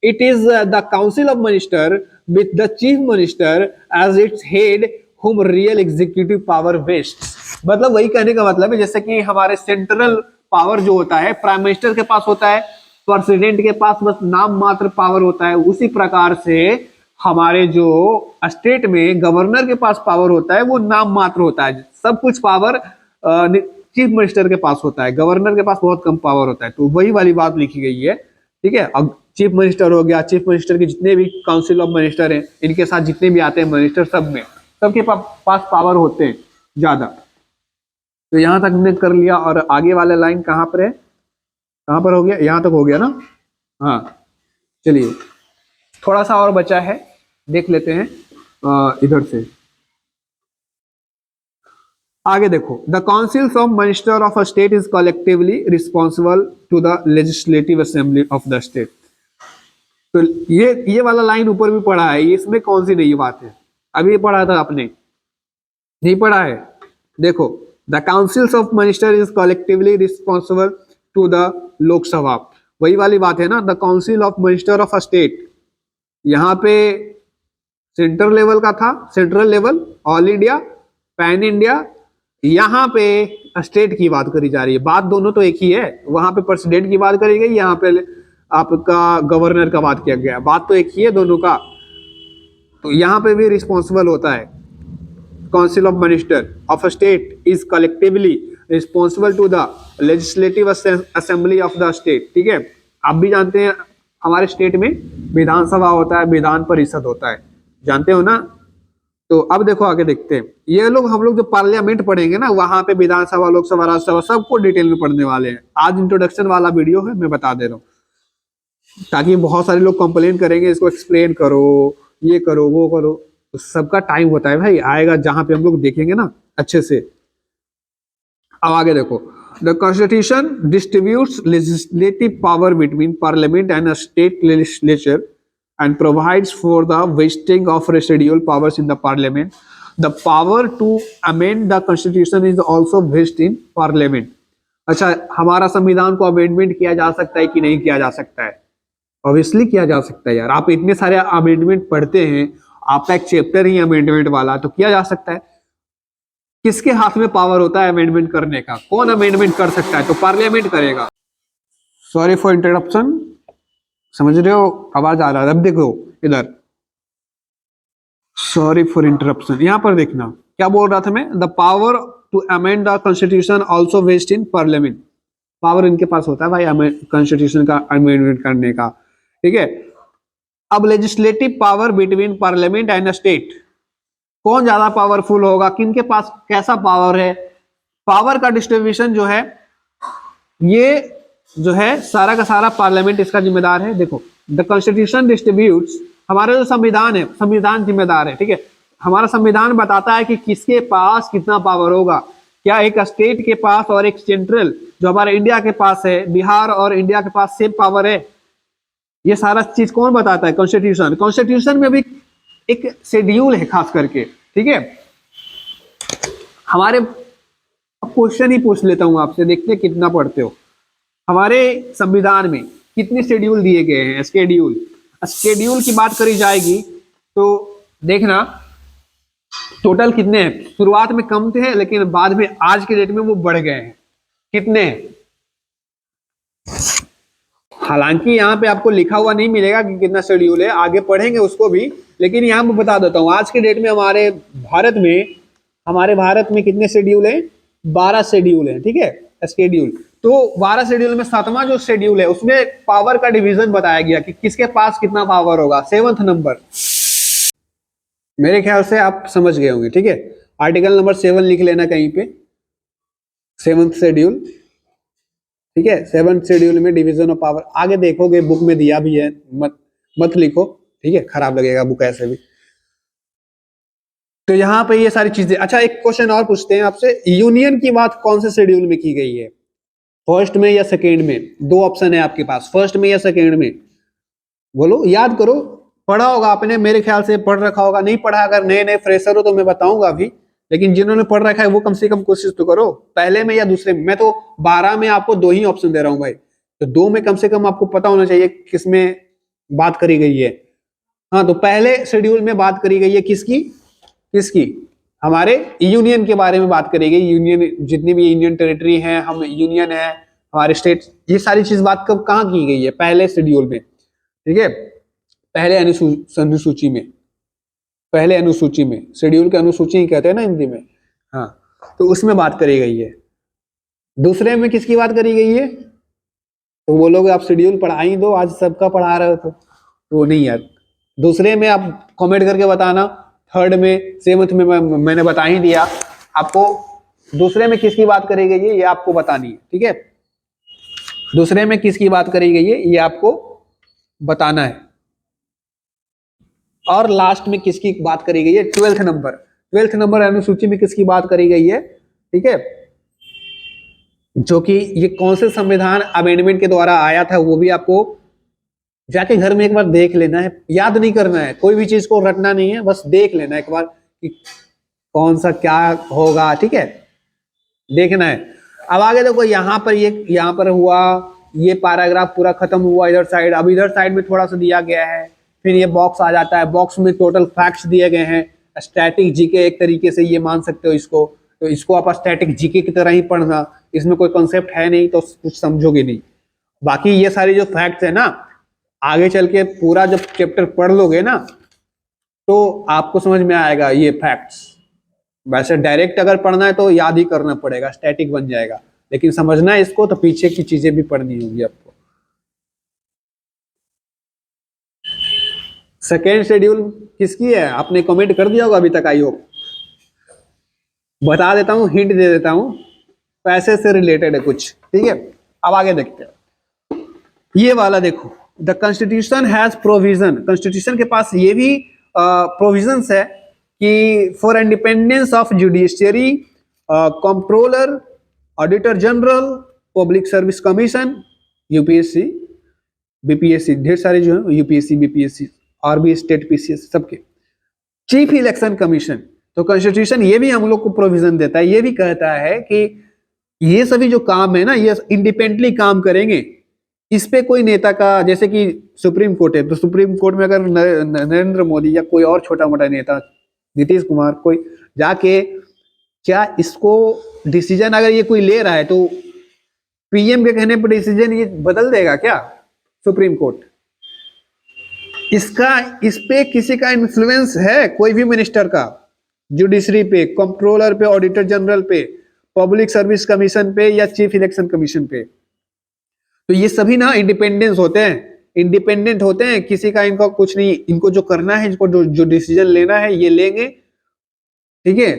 it is the council of minister with the chief minister as its head whom real executive power vests. मतलब वही कहने का मतलब है, जैसे कि हमारे सेंट्रल पावर जो होता है प्राइम मिनिस्टर के पास होता है, प्रेसिडेंट के पास बस नाम मात्र पावर होता है, उसी प्रकार से हमारे जो स्टेट में गवर्नर के पास पावर होता है, वो नाम मात्र होता है। सब कुछ पावर चीफ मिनिस्टर के पास होता है, गवर्नर के पास बहुत कम पावर होता है। तो वही वाली बात लिखी गई है, ठीक है। अब चीफ मिनिस्टर हो गया, चीफ मिनिस्टर के जितने भी काउंसिल ऑफ मिनिस्टर हैं, इनके साथ जितने भी आते हैं मिनिस्टर, सब में सबके पास पावर होते हैं ज्यादा। तो यहां तक हमने कर लिया, और आगे वाला लाइन कहां पर है, कहां पर हो गया? यहां तक हो गया ना। हाँ, चलिए थोड़ा सा और बचा है, देख लेते हैं इधर से आगे। देखो, the councils of minister of a state is collectively responsible to the legislative assembly of the state. तो ये वाला लाइन ऊपर भी पढ़ा है, इसमें कौन सी नई बात है? अभी पढ़ा था आपने, नहीं पढ़ा है? देखो, the councils of minister is collectively responsible to the Lok Sabha. वही वाली बात है ना, the council of minister of a state, यहाँ पे सेंट्रल लेवल का था, central level, all India, pan India. यहाँ पे स्टेट की बात करी जा रही है। बात दोनों तो एक ही है, वहां पे प्रेसिडेंट की बात करी गई, यहाँ पे आपका गवर्नर का बात किया गया, बात तो एक ही है दोनों का। तो यहाँ पे भी रिस्पॉन्सिबल होता है, council of minister of a state is collectively responsible to the legislative assembly of the state, ठीक है। आप भी जानते हैं हमारे स्टेट में विधानसभा होता है, विधान परिषद होता है, जानते हो ना। तो अब देखो आगे देखते हैं, ये लोग, हम लोग जो पार्लियामेंट पढ़ेंगे ना, वहां पे विधानसभा, लोकसभा, राज्यसभा सबको डिटेल में पढ़ने वाले हैं। आज इंट्रोडक्शन वाला वीडियो है, मैं बता दे रहा हूँ, ताकि बहुत सारे लोग कंप्लेन करेंगे इसको एक्सप्लेन करो, ये करो, वो करो। तो सबका टाइम होता है भाई, आएगा जहां पे हम लोग देखेंगे ना अच्छे से। अब आगे देखो, the constitution distributes legislative power between parliament and state legislature and provides for the vesting of residual powers in the parliament. The power to amend the constitution is also vested in parliament. अच्छा, हमारा संविधान को amendment किया जा सकता है कि नहीं किया जा सकता है? ऑब्वियसली किया जा सकता है यार। आप इतने सारे अमेंडमेंट पढ़ते हैं, आपका एक चैप्टर ही अमेंडमेंट वाला, तो किया जा सकता है। किसके हाथ में पावर होता है अमेंडमेंट करने का? कौन अमेंडमेंट कर सकता है? तो पार्लियामेंट करेगा। सॉरी फॉर इंटरप्शन, समझ रहे हो? आवाज आ रहा है, अब देखो इधर, सॉरी फॉर इंटरप्शन। यहां पर देखना क्या बोल रहा था मैं, the power to amend the constitution also vest in parliament. Power इनके पास होता है भाई कॉन्स्टिट्यूशन का अमेंडमेंट करने का, ठीक है। अब legislative power between parliament and state, कौन ज्यादा पावरफुल होगा, किनके पास कैसा पावर है? पावर का डिस्ट्रीब्यूशन जो है, ये जो है सारा का सारा पार्लियामेंट इसका जिम्मेदार है। देखो, द कॉन्स्टिट्यूशन डिस्ट्रीब्यूट्स, हमारा जो संविधान है, संविधान जिम्मेदार है, ठीक है। हमारा संविधान बताता है कि किसके पास कितना पावर होगा। क्या एक स्टेट के पास और एक सेंट्रल जो हमारे इंडिया के पास है, बिहार और इंडिया के पास सेम पावर है? ये सारा चीज कौन बताता है? कॉन्स्टिट्यूशन। कॉन्स्टिट्यूशन में भी एक शेड्यूल है खास करके, ठीक है। हमारे क्वेश्चन ही पूछ लेता हूं आपसे, देखते हैं कितना पढ़ते हो। हमारे संविधान में कितने शेड्यूल दिए गए हैं? शेड्यूल, शेड्यूल की बात करी जाएगी तो देखना टोटल कितने हैं। शुरुआत में कम थे लेकिन बाद में आज के डेट में वो बढ़ गए हैं। कितने हैं? हालांकि यहाँ पे आपको लिखा हुआ नहीं मिलेगा कि कितना शेड्यूल है, आगे पढ़ेंगे उसको भी, लेकिन यहाँ मैं बता देता हूँ आज के डेट में हमारे भारत में कितने शेड्यूल है? 12 शेड्यूल है, ठीक है, शेड्यूल। तो 12 शेड्यूल में 7वां जो शेड्यूल है उसमें पावर का डिवीजन बताया गया कि किसके पास कितना पावर होगा। 7th नंबर, मेरे ख्याल से आप समझ गए होंगे, ठीक है। आर्टिकल नंबर 7 लिख लेना कहीं पे, 7th शेड्यूल, ठीक है। 7th शेड्यूल में डिवीजन ऑफ पावर आगे देखोगे, बुक में दिया भी है, मत लिखो, ठीक है, खराब लगेगा बुक ऐसे भी। तो यहाँ पे ये सारी चीजें। अच्छा, एक क्वेश्चन और पूछते हैं आपसे, यूनियन की बात कौन से शेड्यूल में की गई है? फर्स्ट में या सेकेंड में? 2 ऑप्शन है आपके पास, फर्स्ट में या सेकेंड में, बोलो, याद करो। पढ़ा होगा आपने, मेरे ख्याल से पढ़ रखा होगा। नहीं पढ़ा, अगर नए नए फ्रेशर हो तो मैं बताऊंगा अभी, लेकिन जिन्होंने पढ़ रखा है वो कम से कम कोशिश तो करो, पहले में या दूसरे में। मैं तो 12 में आपको 2 ही ऑप्शन दे रहा हूं भाई, तो 2 में कम से कम आपको पता होना चाहिए किसमें बात करी गई है। हाँ, तो पहले शेड्यूल में बात करी गई है किसकी? हमारे यूनियन के बारे में बात करी गई। यूनियन, जितनी भी यूनियन टेरिटरी हैं, हम यूनियन है, हमारे स्टेट, ये सारी चीज बात कब कहाँ की गई है? पहले शेड्यूल में, ठीक है, पहले अनुसूची में, पहले अनुसूची में, शेड्यूल के अनुसूची ही कहते हैं ना हिंदी में, हाँ, तो उसमें बात करी गई है। दूसरे में किसकी बात करी गई है? तो बोलोगे आप शेड्यूल पढ़ा ही दो, आज सबका पढ़ा रहे हो तो नहीं यार। दूसरे में आप कमेंट करके बताना, थर्ड में, 7th में मैंने बता ही दिया आपको। दूसरे में किसकी बात करी गई है ये आपको बतानी है, ठीक है। दूसरे में किसकी बात करी गई है ये आपको बताना है। और लास्ट में किसकी बात करी गई है? 12th नंबर अनुसूची में किसकी बात करी गई है, ठीक है, जो कि ये कौन से संविधान अमेंडमेंट के द्वारा आया था, वो भी आपको जाके घर में एक बार देख लेना है। याद नहीं करना है, कोई भी चीज को रटना नहीं है, बस देख लेना एक बार कि कौन सा क्या होगा, ठीक है, देखना है। अब आगे देखो, यहाँ पर हुआ, ये पैराग्राफ पूरा खत्म हुआ इधर साइड। अब इधर साइड में थोड़ा सा दिया गया है, फिर ये बॉक्स आ जाता है, बॉक्स में टोटल फैक्ट्स दिए गए हैं। स्टैटिक जीके एक तरीके से ये मान सकते हो इसको, तो इसको आप स्टैटिक जीके की तरह ही पढ़ना, इसमें कोई कॉन्सेप्ट है नहीं तो कुछ समझोगे नहीं। बाकी ये सारी जो फैक्ट्स है ना, आगे चल के पूरा जब चैप्टर पढ़ लोगे ना तो आपको समझ में आएगा ये फैक्ट्स। वैसे डायरेक्ट अगर पढ़ना है तो याद ही करना पड़ेगा, स्टैटिक बन जाएगा, लेकिन समझना है इसको तो पीछे की चीजें भी पढ़नी होगी आपको। सेकेंड शेड्यूल किसकी है? आपने कमेंट कर दिया होगा अभी तक, आई होप। बता देता हूँ, हिंट दे देता हूँ, पैसे से रिलेटेड है कुछ, ठीक है। अब आगे देखते हैं, ये वाला देखो, the constitution has provision, constitution के पास ये भी प्रोविजंस है कि for independence of judiciary, controller, auditor general, public service commission, UPSC, BPSC, ढेर सारे जो है, यूपीएससी, बीपीएससी और भी स्टेट पीसीएस, सबके, चीफ इलेक्शन कमीशन। तो कॉन्स्टिट्यूशन ये भी हम लोग को प्रोविजन देता है, ये भी कहता है कि ये सभी जो काम है ना, ये इंडिपेंडेंटली काम करेंगे। इस पे कोई नेता का, जैसे कि सुप्रीम कोर्ट है, तो सुप्रीम कोर्ट में अगर नरेंद्र मोदी या कोई और छोटा मोटा नेता, नीतीश कुमार, कोई जाके, क्या इसको डिसीजन अगर ये कोई ले रहा है तो पीएम के कहने पर डिसीजन ये बदल देगा क्या सुप्रीम कोर्ट? इस पे किसी का इन्फ्लुएंस है कोई भी मिनिस्टर का? जुडिशरी पे, कंट्रोलर पे, ऑडिटर जनरल पे, पब्लिक सर्विस कमीशन पे या चीफ इलेक्शन कमीशन पे? तो ये सभी ना इंडिपेंडेंट होते हैं, किसी का इनका कुछ नहीं, इनको जो करना है, इनको जो डिसीजन लेना है ये लेंगे, ठीक है।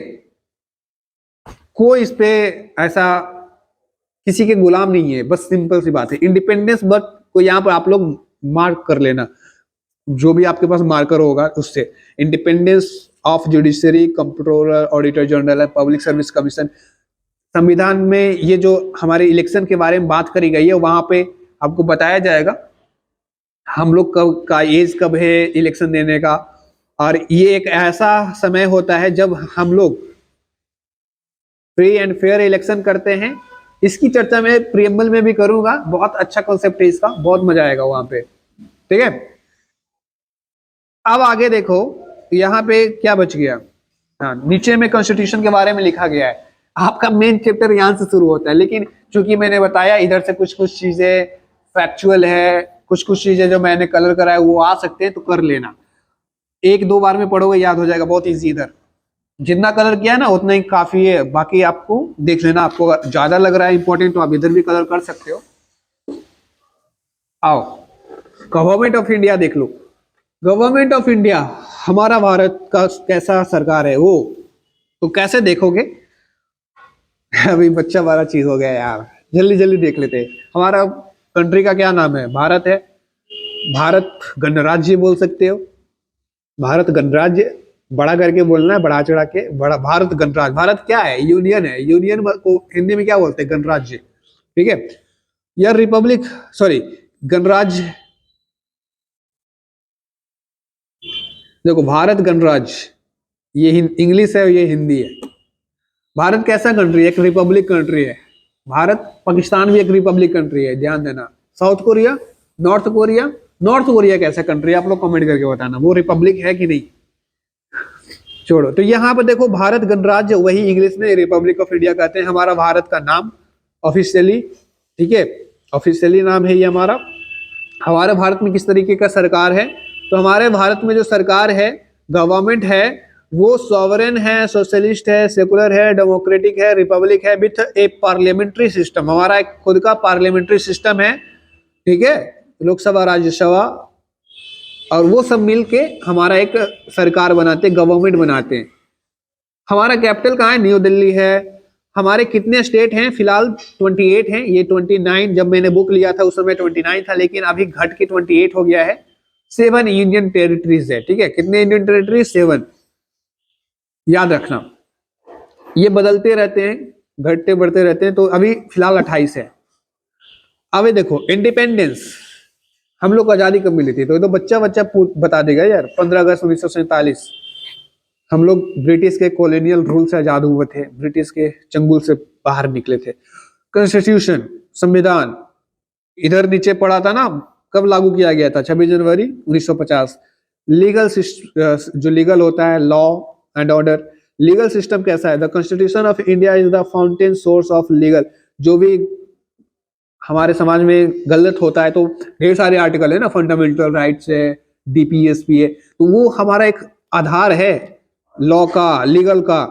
कोई इस पे ऐसा किसी के गुलाम नहीं है, बस सिंपल सी बात है, इंडिपेंडेंस। बट कोई यहाँ पर आप लोग मार्क कर लेना, जो भी आपके पास मार्कर होगा उससे। Independence of judiciary, controller, auditor general, public service commission. संविधान में ये जो हमारे इलेक्शन के बारे में बात करी गई है, वहां पे आपको बताया जाएगा हम लोग कब का एज कब है इलेक्शन देने का, और ये एक ऐसा समय होता है जब हम लोग फ्री एंड फेयर इलेक्शन करते हैं। इसकी चर्चा मैं प्रियम्बल में भी करूंगा, बहुत अच्छा कॉन्सेप्ट है इसका, बहुत मजा आएगा वहां पे, ठीक है। अब आगे देखो यहाँ पे क्या बच गया। हाँ, नीचे में कॉन्स्टिट्यूशन के बारे में लिखा गया है। आपका मेन चैप्टर यहाँ से शुरू होता है, लेकिन चूंकि मैंने बताया इधर से कुछ कुछ चीजें फैक्चुअल है, कुछ कुछ चीजें जो मैंने कलर कराया वो आ सकते हैं, तो कर लेना। एक दो बार में पढ़ोगे याद हो जाएगा, बहुत इजी। इधर जितना कलर किया है ना उतना ही काफी है, बाकी आपको देख लेना। आपको अगर ज्यादा लग रहा है इंपॉर्टेंट तो आप इधर भी कलर कर सकते हो। आओ गवर्नमेंट ऑफ इंडिया देख लो। गवर्नमेंट ऑफ इंडिया, हमारा भारत का कैसा सरकार है वो, तो कैसे देखोगे। अभी बच्चा वाला चीज हो गया यार, जल्दी जल्दी देख लेते हैं। हमारा कंट्री का क्या नाम है, भारत है। भारत गणराज्य बोल सकते हो, भारत गणराज्य, बड़ा करके बोलना है, बढ़ा चढ़ा के, बड़ा भारत गणराज्य। भारत क्या है, यूनियन है। यूनियन को हिंदी में क्या बोलते हैं, गणराज्य, ठीक है। या रिपब्लिक, सॉरी गणराज्य। देखो भारत गणराज्य, ये इंग्लिश है, ये हिंदी है। भारत कैसा कंट्री है, एक रिपब्लिक कंट्री है। भारत, पाकिस्तान भी एक रिपब्लिक कंट्री है, ध्यान देना। South Korea, north Korea, north Korea कैसा कंट्री है, आप लोग कमेंट करके बताना, वो रिपब्लिक है कि नहीं। छोड़ो, तो यहाँ पर देखो भारत गणराज्य, वही इंग्लिश में रिपब्लिक ऑफ इंडिया कहते हैं। हमारा भारत का नाम ऑफिशियली, ठीक है, ऑफिशियली नाम है ये हमारा। हमारे भारत में किस तरीके का सरकार है, तो हमारे भारत में जो सरकार है, गवर्नमेंट है, वो सॉवरेन है, सोशलिस्ट है, सेकुलर है, डेमोक्रेटिक है, रिपब्लिक है, विथ ए पार्लियामेंट्री सिस्टम। हमारा एक खुद का पार्लियामेंट्री सिस्टम है, ठीक है, लोकसभा, राज्यसभा, और वो सब मिलके हमारा एक सरकार बनाते, गवर्नमेंट बनाते हैं। हमारा कैपिटल कहाँ है, न्यू दिल्ली है। हमारे कितने स्टेट हैं, फिलहाल 28 हैं। ये 29, जब मैंने बुक लिया था उस समय 29 था, लेकिन अभी घट के 28 हो गया है। 7 यूनियन टेरिटरीज है, ठीक है। कितने यूनियन टेरिटरीज, 7, याद रखना। ये बदलते रहते हैं, घटते बढ़ते रहते हैं, तो अभी फिलहाल 28 है। अब देखो इंडिपेंडेंस, हम लोग को आजादी कब मिली थी, तो ये तो बच्चा बच्चा बता देगा यार। 15 अगस्त 1947 हम लोग ब्रिटिश के कॉलोनियल रूल से आजाद हुए थे, ब्रिटिश के चंगुल से बाहर निकले थे। कॉन्स्टिट्यूशन, संविधान, इधर नीचे पड़ा था ना, कब लागू किया गया था, 26 जनवरी 1950। लीगल जो लीगल होता है, law and order. Legal system कैसा है, the constitution of India is the fountain source of legal. जो भी हमारे समाज में गलत होता है, तो ढेर सारे आर्टिकल है ना, फंडामेंटल राइट्स है, डीपीएसपी है, तो वो हमारा एक आधार है लॉ का, लीगल का।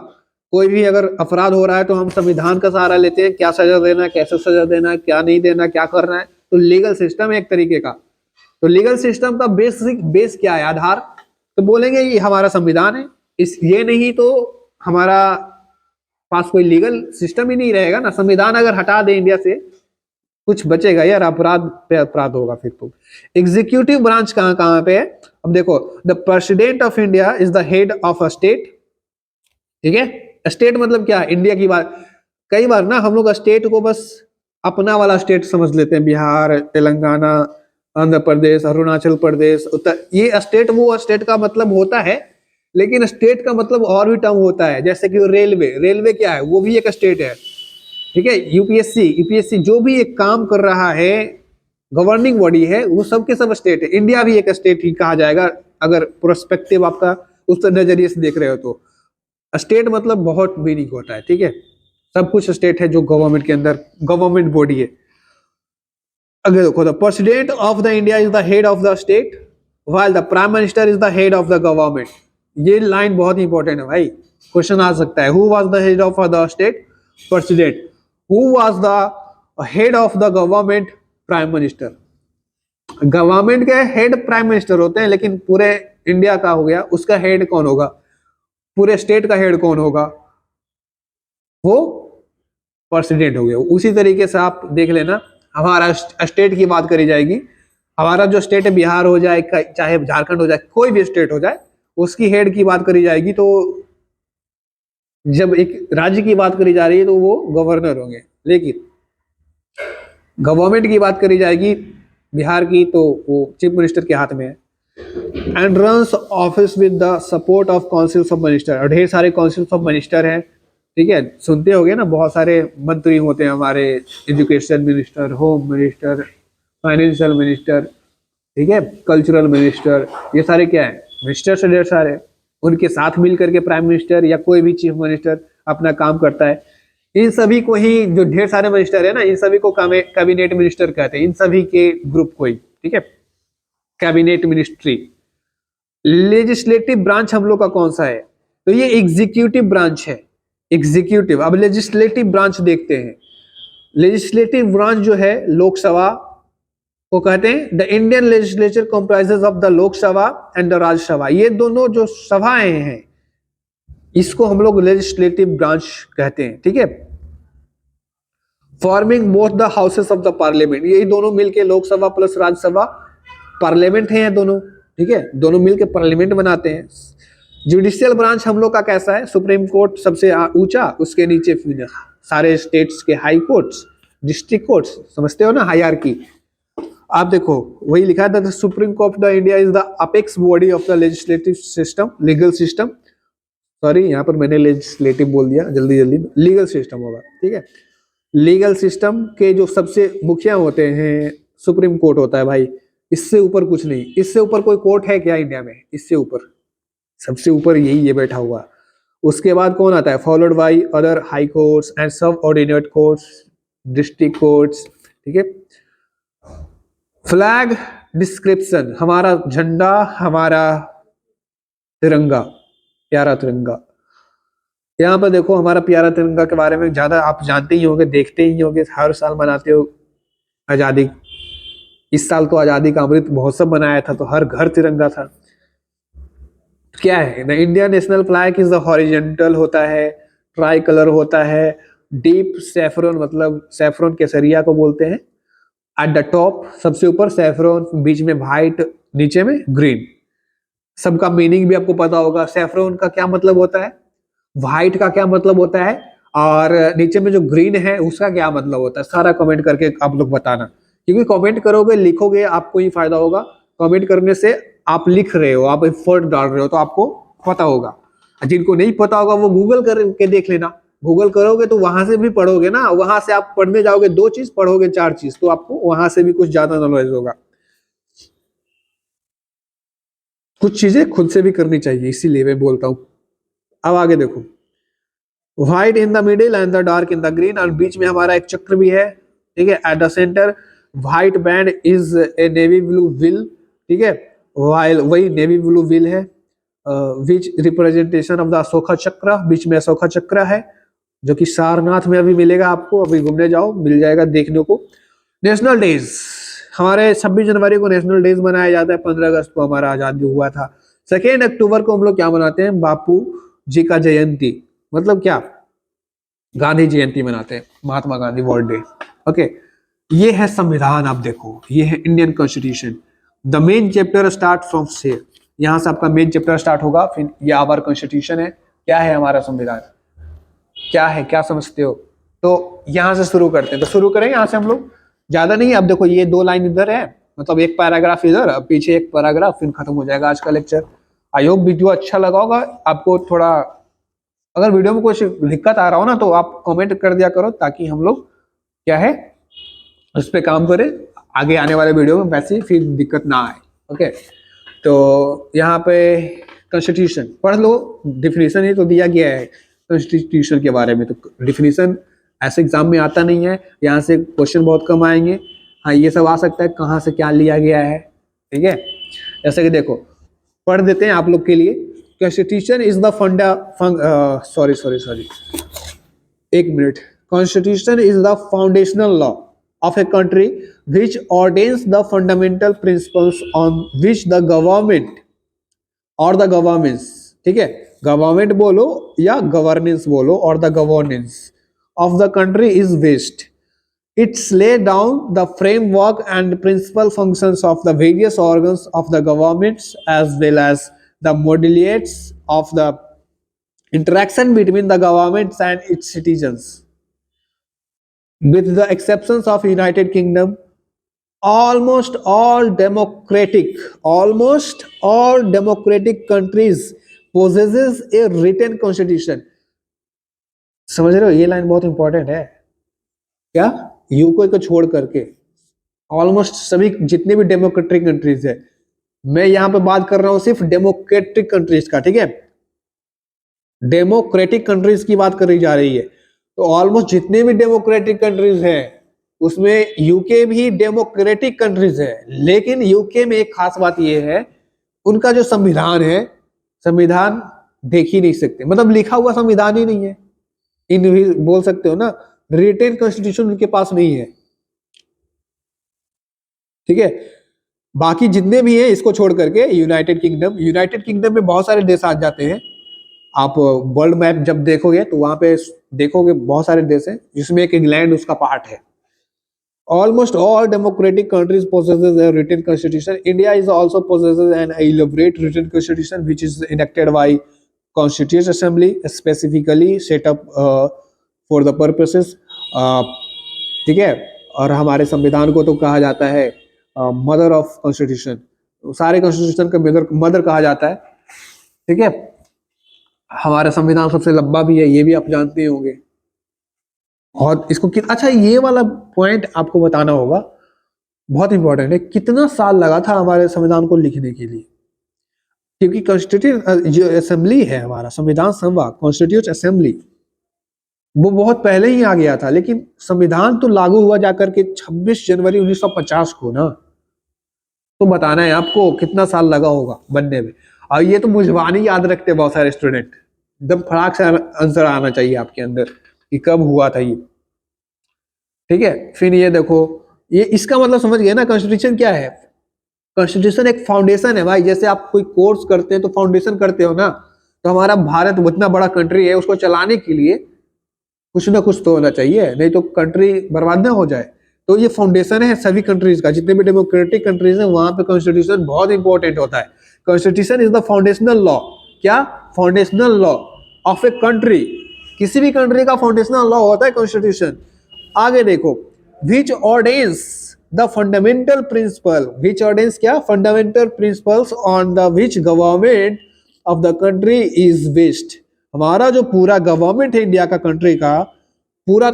कोई भी अगर अपराध हो रहा है तो हम संविधान का सहारा लेते हैं, क्या सजा देना है, कैसे सजा देना है, क्या नहीं देना, क्या करना है। तो लीगल सिस्टम है एक तरीके का। तो लीगल सिस्टम का बेसिक बेस क्या है, आधार, तो बोलेंगे ये हमारा संविधान है। इस ये नहीं तो हमारा पास कोई लीगल सिस्टम ही नहीं रहेगा ना। संविधान अगर हटा दे इंडिया से, कुछ बचेगा यार, अपराध पे अपराध होगा फिर तो। एग्जीक्यूटिव ब्रांच कहां कहां पे है, अब देखो, the president of India is the head of a state, ठीक है। स्टेट मतलब क्या, इंडिया की बात। कई बार ना हम लोग स्टेट को बस अपना वाला स्टेट समझ लेते हैं, बिहार, तेलंगाना, आंध्र प्रदेश, अरुणाचल प्रदेश, उत्तर, ये स्टेट वो स्टेट का मतलब होता है। लेकिन स्टेट का मतलब और भी टर्म होता है, जैसे कि रेलवे, रेलवे क्या है, वो भी एक स्टेट है, ठीक है। यूपीएससी जो भी एक काम कर रहा है, गवर्निंग बॉडी है, वो सब के सब स्टेट है। इंडिया भी एक स्टेट ही कहा जाएगा, अगर प्रोस्पेक्टिव आपका उस नजरिए से देख रहे हो तो। स्टेट मतलब बहुत मीनिंग होता है, ठीक है। सब कुछ स्टेट है जो गवर्नमेंट के अंदर गवर्नमेंट बॉडी है। अगर देखो, the president of the India is the head of the state, while the prime minister is the head of the government. ये लाइन बहुत इंपॉर्टेंट है भाई, क्वेश्चन आ सकता है। Who was the head of the state, president. Who was the head of the government, prime minister. Government के head prime minister होते हैं, लेकिन पूरे इंडिया का हो गया, उसका हेड कौन होगा, पूरे स्टेट का हेड कौन होगा, वो प्रेसिडेंट हो गया। उसी तरीके से आप देख लेना, हमारा स्टेट की बात करी जाएगी। हमारा जो स्टेट है, बिहार हो जाए चाहे झारखंड हो जाए, कोई भी स्टेट हो जाए, उसकी हेड की बात करी जाएगी तो जब एक राज्य की बात करी जा रही है तो वो गवर्नर होंगे, लेकिन गवर्नमेंट की बात करी जाएगी बिहार की तो वो चीफ मिनिस्टर के हाथ में है। And runs office with the support of councils of minister, और ढेर सारे काउंसिल्स ऑफ मिनिस्टर हैं, ठीक है, सुनते होगे ना, बहुत सारे मंत्री होते हैं हमारे, education minister, home minister, financial minister, ठीक है, कल्चरल मिनिस्टर, ये सारे क्या है, मिनिस्टर से ढेर सारे, उनके साथ मिल करके प्राइम मिनिस्टर या कोई भी चीफ मिनिस्टर अपना काम करता है। इन सभी को ही, जो ढेर सारे मिनिस्टर है ना, इन सभी को कैबिनेट मिनिस्टर कहते हैं, इन सभी के ग्रुप को ही, ठीक है, कैबिनेट मिनिस्ट्री। लेजिस्लेटिव ब्रांच हम लोग का कौन सा है, तो ये एग्जीक्यूटिव ब्रांच है, एग्जीक्यूटिव। अब लेजिस्लेटिव ब्रांच देखते हैं। लेजिस्लेटिव ब्रांच जो है लोकसभा को कहते हैं। The Indian legislature comprises of the Lok Sabha and the Rajya Sabha, ये दोनों जो सभाएं हैं इसको हम लोग लेजिस्लेटिव ब्रांच कहते हैं, ठीक है। Forming both the houses of the parliament, ये दोनों मिलके लोकसभा प्लस राज्यसभा पार्लियामेंट है दोनों, ठीक है, दोनों मिलके पार्लियामेंट बनाते हैं। जुडिशियल ब्रांच हम लोग का कैसा है, सुप्रीम कोर्ट सबसे ऊंचा, उसके नीचे सारे स्टेट्स के हाई कोर्ट्स, डिस्ट्रिक्ट कोर्ट्स, समझते हो ना हायरार्की। आप देखो वही लिखा था, the supreme court of the India is the apex body of the legislative system, legal system, sorry यहाँ पर मैंने लेजिस्लेटिव बोल दिया जल्दी जल्दी, लीगल सिस्टम होगा, ठीक है। लीगल सिस्टम के जो सबसे मुखिया होते हैं सुप्रीम कोर्ट होता है भाई, इससे ऊपर कुछ नहीं। इससे ऊपर कोई कोर्ट है क्या इंडिया में, इससे ऊपर, सबसे ऊपर यही ये बैठा हुआ। उसके बाद कौन आता है, followed by other high courts and सब ऑर्डिनेट कोर्ट्स, डिस्ट्रिक्ट कोर्ट्स, ठीक है। फ्लैग डिस्क्रिप्शन, हमारा झंडा, हमारा तिरंगा, प्यारा तिरंगा। यहाँ पर देखो हमारा प्यारा तिरंगा के बारे में ज्यादा आप जानते ही होंगे, देखते ही होंगे, हर साल मनाते हो आजादी। इस साल तो आजादी का अमृत महोत्सव मनाया था तो हर घर तिरंगा था। क्या है, the Indian national flag is the horizontal होता है, ट्राई कलर होता है, डीप सैफरन, मतलब सैफरन केसरिया को बोलते हैं। एट द टॉप सबसे ऊपर सैफरन, बीच में व्हाइट, नीचे में ग्रीन। सबका मीनिंग भी आपको पता होगा, सैफरन का क्या मतलब होता है, व्हाइट का क्या मतलब होता है, और नीचे में जो ग्रीन है उसका क्या मतलब होता है, सारा कमेंट करके आप लोग बताना, क्योंकि कमेंट करोगे, लिखोगे, आपको ही फायदा होगा। कमेंट करने से आप लिख रहे हो, आप एफर्ट डाल रहे हो, तो आपको पता होगा। जिनको नहीं पता होगा वो गूगल करके देख लेना, गूगल करोगे तो वहां से भी पढ़ोगे ना, वहां से आप पढ़ने जाओगे 2 चीज, पढ़ोगे 4 चीज, तो आपको वहां से भी कुछ ज्यादा नॉलेज होगा। कुछ चीजें खुद से भी करनी चाहिए, इसीलिए मैं बोलता हूं। अब आगे देखो, white in the middle and the dark in the green, और बीच में हमारा एक चक्र भी है, ठीक है। At the centre white band is a navy blue will, ठीक है, वही नेवी ब्लू विल है, विच रिप्रेजेंटेशन ऑफ द अशोका चक्र, बीच में अशोका चक्र है, जो कि सारनाथ में अभी मिलेगा आपको, अभी घूमने जाओ मिल जाएगा देखने को। नेशनल डेज, हमारे 26 जनवरी को नेशनल डेज मनाया जाता है, 15 अगस्त को हमारा आजादी हुआ था। 2 अक्टूबर को हम लोग क्या मनाते हैं, बापू जी का जयंती, मतलब क्या, गांधी जयंती मनाते हैं, महात्मा गांधी बर्थडे, ओके। ये है संविधान, आप देखो ये है Indian constitution. The main chapter start from से, यहाँ से आपका मेन चैप्टर स्टार्ट होगा, फिर ये आवर कॉन्स्टिट्यूशन है, क्या है हमारा संविधान, क्या है, क्या समझते हो। तो यहाँ से शुरू करते हैं, तो शुरू करें यहाँ से हम लोग, ज्यादा नहीं। अब देखो ये 2 लाइन इधर है, मतलब एक पैराग्राफ इधर, अब पीछे एक पैराग्राफ, फिर खत्म हो जाएगा आज का लेक्चर। आई होप वीडियो अच्छा लगा होगा आपको। थोड़ा अगर वीडियो में कुछ दिक्कत आ रहा हो ना तो आप कमेंट कर दिया करो, ताकि हम लोग क्या है उस पर काम करें, आगे आने वाले वीडियो में वैसे फिर दिक्कत ना आए, ओके। तो यहाँ पे कॉन्स्टिट्यूशन पढ़ लो, डिफिनीशन ही तो दिया गया है कॉन्स्टिट्यूशन के बारे में, तो डिफिनीशन ऐसे एग्जाम में आता नहीं है, यहाँ से क्वेश्चन बहुत कम आएंगे। हाँ ये सब आ सकता है कहाँ से क्या लिया गया है, ठीक है। जैसे कि देखो पढ़ देते हैं आप लोग के लिए। कॉन्स्टिट्यूशन इज द एक minute. Constitution is the foundational law of a country which ordains the fundamental principles on which the government or the governments, ठीक है, गवर्नमेंट बोलो या गवर्नेंस बोलो, और the governance of the country is based. It's lay down the framework and principal functions of the various organs of the governments as well as the modulates of the interaction between the governments and its citizens. With the exceptions of United Kingdom, almost all democratic countries possesses a written constitution. समझ रहे हो, ये line बहुत important है क्या, UK को छोड़ करके ऑलमोस्ट सभी जितने भी डेमोक्रेटिक कंट्रीज है, मैं यहां पे बात कर रहा हूं सिर्फ डेमोक्रेटिक कंट्रीज का, ठीक है, डेमोक्रेटिक कंट्रीज की बात करी जा रही है। तो ऑलमोस्ट जितने भी डेमोक्रेटिक कंट्रीज हैं उसमें यूके भी डेमोक्रेटिक कंट्रीज है, लेकिन यूके में एक खास बात यह है, उनका जो संविधान है, संविधान देख ही नहीं सकते, मतलब लिखा हुआ संविधान ही नहीं है, इन बोल सकते हो ना, रिटेन कॉन्स्टिट्यूशन उनके पास नहीं है, ठीक है। बाकी जितने भी हैं इसको छोड़ करके यूनाइटेड किंगडम में बहुत सारे देश आ जाते हैं। आप वर्ल्ड मैप जब देखोगे तो वहां पे देखोगे बहुत सारे देश हैं, जिसमें एक इंग्लैंड उसका पार्ट है। Almost all democratic countries possesses a written constitution. India is also possesses an elaborate written constitution which is enacted by Constituent Assembly, specifically set up for the purposes. ठीक है, और हमारे संविधान को तो कहा जाता है मदर ऑफ कॉन्स्टिट्यूशन, सारे कॉन्स्टिट्यूशन का मदर कहा जाता है, ठीक है। हमारा संविधान सबसे लंबा भी है, ये भी आप जानते होंगे। और इसको अच्छा, ये वाला पॉइंट आपको बताना होगा, बहुत इंपॉर्टेंट है, कितना साल लगा था हमारे संविधान को लिखने के लिए, क्योंकि कॉन्स्टिट्यूट जो असेंबली है, हमारा संविधान सभा कॉन्स्टिट्यूट असेंबली, वो बहुत पहले ही आ गया था, लेकिन संविधान तो लागू हुआ जाकर के 26 जनवरी 1950 को ना। तो बताना है आपको कितना साल लगा होगा बनने में। और ये तो मुझवानी याद रखते बहुत सारे स्टूडेंट, एकदम फटाक से आंसर आना चाहिए आपके अंदर कि कब हुआ था ये, ठीक है। फिर ये देखो, ये इसका मतलब समझ गए ना, कॉन्स्टिट्यूशन क्या है। कॉन्स्टिट्यूशन एक फाउंडेशन है भाई, जैसे आप कोई कोर्स करते हैं तो फाउंडेशन करते हो ना, तो हमारा भारत इतना बड़ा कंट्री है, उसको चलाने के लिए कुछ ना कुछ तो होना चाहिए, नहीं तो कंट्री बर्बाद ना हो जाए। तो ये फाउंडेशन है सभी कंट्रीज का, जितने भी डेमोक्रेटिक कंट्रीज हैं वहां पे कॉन्स्टिट्यूशन बहुत इंपॉर्टेंट होता है। Constitution is the foundational law, क्या, foundational law of a country, किसी भी कंट्री का फाउंडेशनल लॉ होता है कॉन्स्टिट्यूशन। आगे देखो, विच ऑर्डेन्स द फंडामेंटल प्रिंसिपल, विच ऑर्डेन्स क्या, fundamental principles on the which government of the country is based. हमारा जो पूरा गवर्नमेंट है इंडिया का, कंट्री का पूरा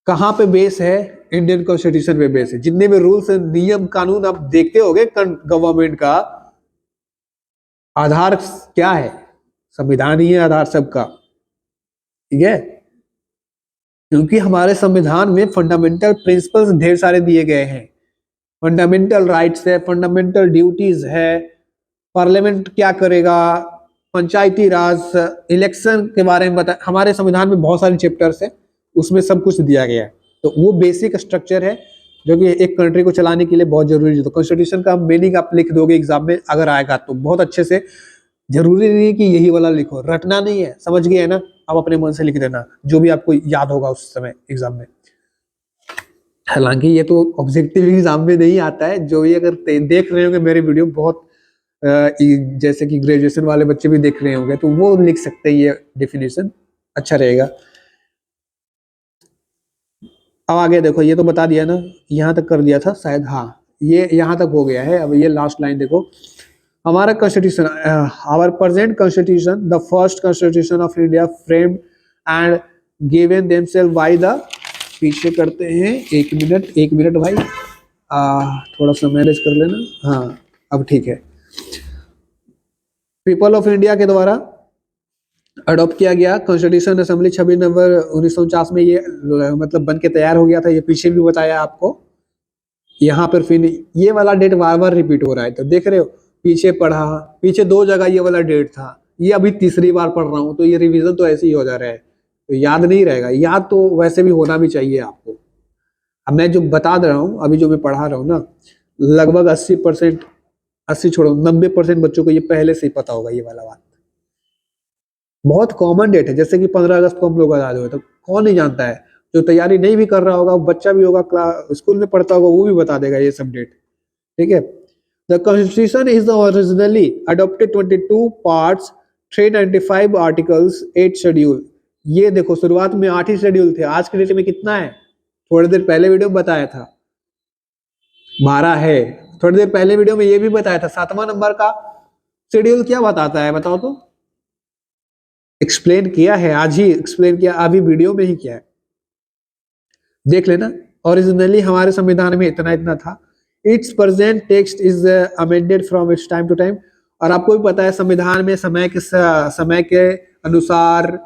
कहां पे बेस है, इंडियन कॉन्स्टिट्यूशन पे बेस है। जितने भी रूल्स नियम कानून आप देखते होगे गवर्नमेंट का, आधार क्या है, संविधान ही है आधार सबका, ठीक है। क्योंकि हमारे संविधान में फंडामेंटल प्रिंसिपल्स ढेर सारे दिए गए हैं, फंडामेंटल राइट्स है, फंडामेंटल ड्यूटीज है, पार्लियामेंट क्या करेगा, पंचायती राज, इलेक्शन के बारे में बता, हमारे संविधान में बहुत सारे चैप्टर्स है, उसमें सब कुछ दिया गया है। तो वो बेसिक स्ट्रक्चर है जो कि एक कंट्री को चलाने के लिए बहुत जरूरी है। तो कॉन्स्टिट्यूशन का मीनिंग आप लिख दोगे एग्जाम में, अगर आएगा तो बहुत अच्छे से, जरूरी नहीं है कि यही वाला लिखो, रटना नहीं है, समझ गए ना, आप अपने मन से लिख देना जो भी आपको याद होगा उस समय एग्जाम में। हालांकि ये तो ऑब्जेक्टिव एग्जाम में नहीं आता है, जो भी अगर देख रहे होंगे मेरे वीडियो, बहुत जैसे कि ग्रेजुएशन वाले बच्चे भी देख रहे होंगे, तो वो लिख सकते हैं, ये डेफिनेशन अच्छा रहेगा। अब आगे देखो, ये तो बता दिया ना, यहाँ तक कर दिया था शायद, हाँ ये यहाँ तक हो गया है। अब ये लास्ट लाइन देखो, हमारा constitution, our present constitution, the first constitution of India framed and given themself by the, पीछे करते हैं, एक मिनट भाई, थोड़ा सा मैनेज कर लेना, हाँ अब ठीक है। पीपल ऑफ इंडिया के द्वारा अडॉप्ट किया गया कॉन्स्टिट्यूशन असेंबली 26 नवंबर 1949 में, ये मतलब बन के तैयार हो गया था। ये पीछे भी बताया आपको, यहाँ पर फिर ये वाला डेट बार बार रिपीट हो रहा है, तो देख रहे हो, पीछे पढ़ा, पीछे 2 जगह ये वाला डेट था, ये अभी तीसरी बार पढ़ रहा हूँ, तो ये रिवीजन तो ऐसे ही हो जा रहा है, तो याद नहीं रहेगा। याद तो वैसे भी होना भी चाहिए आपको। अब मैं जो बता रहा हूँ, अभी जो मैं पढ़ा रहा हूँ ना, लगभग 80%, 80 छोड़ो 90% बच्चों को ये पहले से ही पता होगा ये वाला बात। बहुत कॉमन डेट है, जैसे कि 15 अगस्त को हम लोग आजाद हुए, तो कौन नहीं जानता है जो तैयारी नहीं भी कर रहा होगा, बच्चा भी होगा, स्कूल में पढ़ता होगा, वो भी बता देगा ये सब डेट। ठीक है। The constitution is originally adopted 22 parts, 395 articles, 8 schedule. ये देखो शुरुआत में 8 ही शेड्यूल थे, आज के डेट में कितना है? थोड़ी देर पहले वीडियो में बताया था 12 है। थोड़ी देर पहले वीडियो में ये भी बताया था 7वां नंबर का शेड्यूल क्या बताता है, बताओ तो। एक्सप्लेन किया है, आज ही एक्सप्लेन किया, अभी वीडियो में ही किया है, देख लेना। ओरिजिनली हमारे संविधान में इतना इतना था। Its present text is amended from its time to time. और आपको भी पता है संविधान में समय के अनुसार,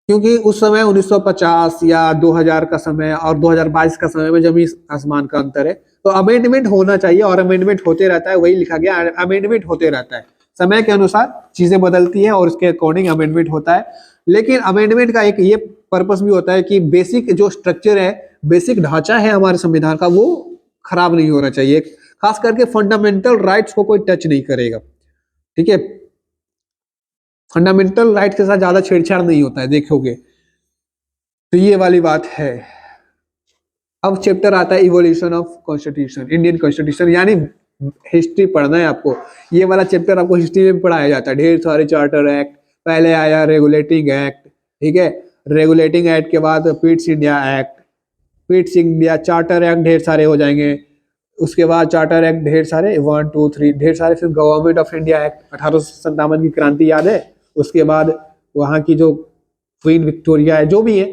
क्योंकि उस समय 1950 या 2000 का समय और 2022 का समय में जमीन आसमान का अंतर है, तो अमेंडमेंट होना चाहिए और अमेंडमेंट होते रहता है। वही लिखा गया, अमेंडमेंट होते रहता है, समय के अनुसार चीजें बदलती हैं और उसके अकॉर्डिंग अमेंडमेंट होता है। लेकिन अमेंडमेंट का एक ये पर्पस भी होता है कि बेसिक जो स्ट्रक्चर है, बेसिक ढांचा है हमारे संविधान का, वो खराब नहीं होना चाहिए। खास करके फंडामेंटल राइट्स को कोई टच नहीं करेगा। ठीक है, फंडामेंटल राइट के साथ ज्यादा छेड़छाड़ नहीं होता है, देखोगे तो ये वाली बात है। अब चैप्टर आता है evolution of constitution, Indian constitution, यानी हिस्ट्री पढ़ना है आपको। ये वाला चैप्टर आपको हिस्ट्री में पढ़ाया जाता है। ढेर सारे चार्टर एक्ट, पहले आया रेगुलेटिंग एक्ट, ठीक है, रेगुलेटिंग एक्ट के बाद Pitt's India act, Pitt's India charter act ढेर सारे हो जाएंगे। उसके बाद चार्टर एक्ट ढेर सारे 1 2 3 ढेर सारे। फिर गवर्नमेंट ऑफ इंडिया एक्ट 1857 की क्रांति याद है। उसके बाद वहाँ की जो क्वीन विक्टोरिया है, जो भी है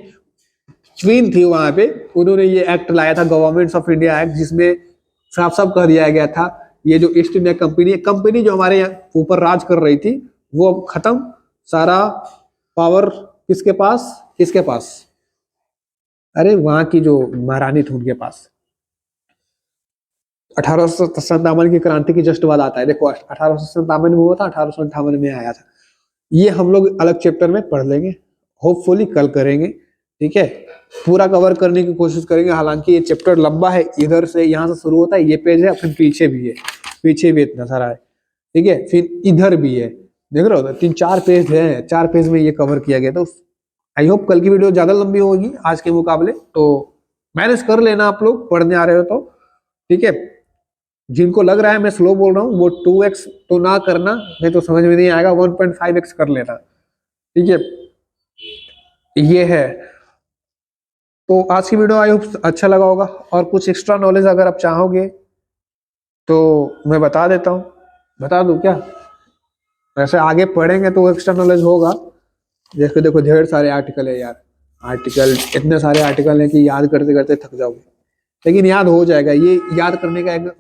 क्वीन थी वहां पे, उन्होंने ये एक्ट लाया था गवर्नमेंट ऑफ इंडिया एक्ट, जिसमें साफ साफ कह दिया गया था ये जो ईस्ट इंडिया कंपनी जो हमारे ऊपर राज कर रही थी, वो अब खत्म। सारा पावर किसके पास, किसके पास? अरे वहां की जो महारानी थी उनके पास। 1857 की क्रांति की जस्ट बाद आता है, देखो 1857 में हुआ था, 1858 में आया था। ये हम लोग अलग चैप्टर में पढ़ लेंगे, होपफुली कल करेंगे। ठीक है, पूरा कवर करने की कोशिश करेंगे। हालांकि ये चैप्टर लंबा है, इधर से यहाँ से शुरू होता है, ये पेज है, फिर पीछे भी है, पीछे भी इतना सारा है। ठीक है, फिर इधर भी है, देख रहे हो 3-4 पेज है, 4 पेज में ये कवर किया गया। तो आई होप कल की वीडियो ज्यादा लंबी होगी आज के मुकाबले, तो मैनेज कर लेना आप लोग पढ़ने आ रहे हो तो। ठीक है, जिनको लग रहा है मैं स्लो बोल रहा हूँ, वो 2x तो ना करना, नहीं तो समझ में नहीं आएगा, 1.5x कर लेना। ठीक है, ये है। तो आज की वीडियो आई होप अच्छा लगा होगा। और कुछ एक्स्ट्रा नॉलेज अगर आप चाहोगे तो मैं बता देता हूँ, बता दूं क्या? वैसे आगे पढ़ेंगे तो एक्स्ट्रा नॉलेज होगा। जैसे देखो ढेर सारे आर्टिकल है यार, आर्टिकल इतने सारे आर्टिकल है कि याद करते करते थक जाओगे, लेकिन याद हो जाएगा। ये याद करने का एक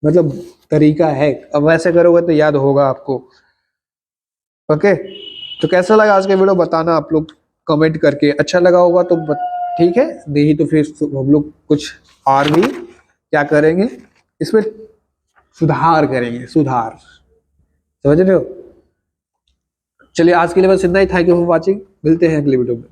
मतलब तरीका है, अब वैसे करोगे तो याद होगा आपको। ओके, तो कैसा लगा आज का वीडियो बताना आप लोग कमेंट करके। अच्छा लगा होगा तो ठीक है, नहीं तो फिर हम लोग कुछ और भी क्या करेंगे, इसमें सुधार करेंगे, सुधार, समझ रहे हो? चलिए आज के लिए बस इतना ही। थैंक यू फॉर वॉचिंग, मिलते हैं अगली वीडियो में।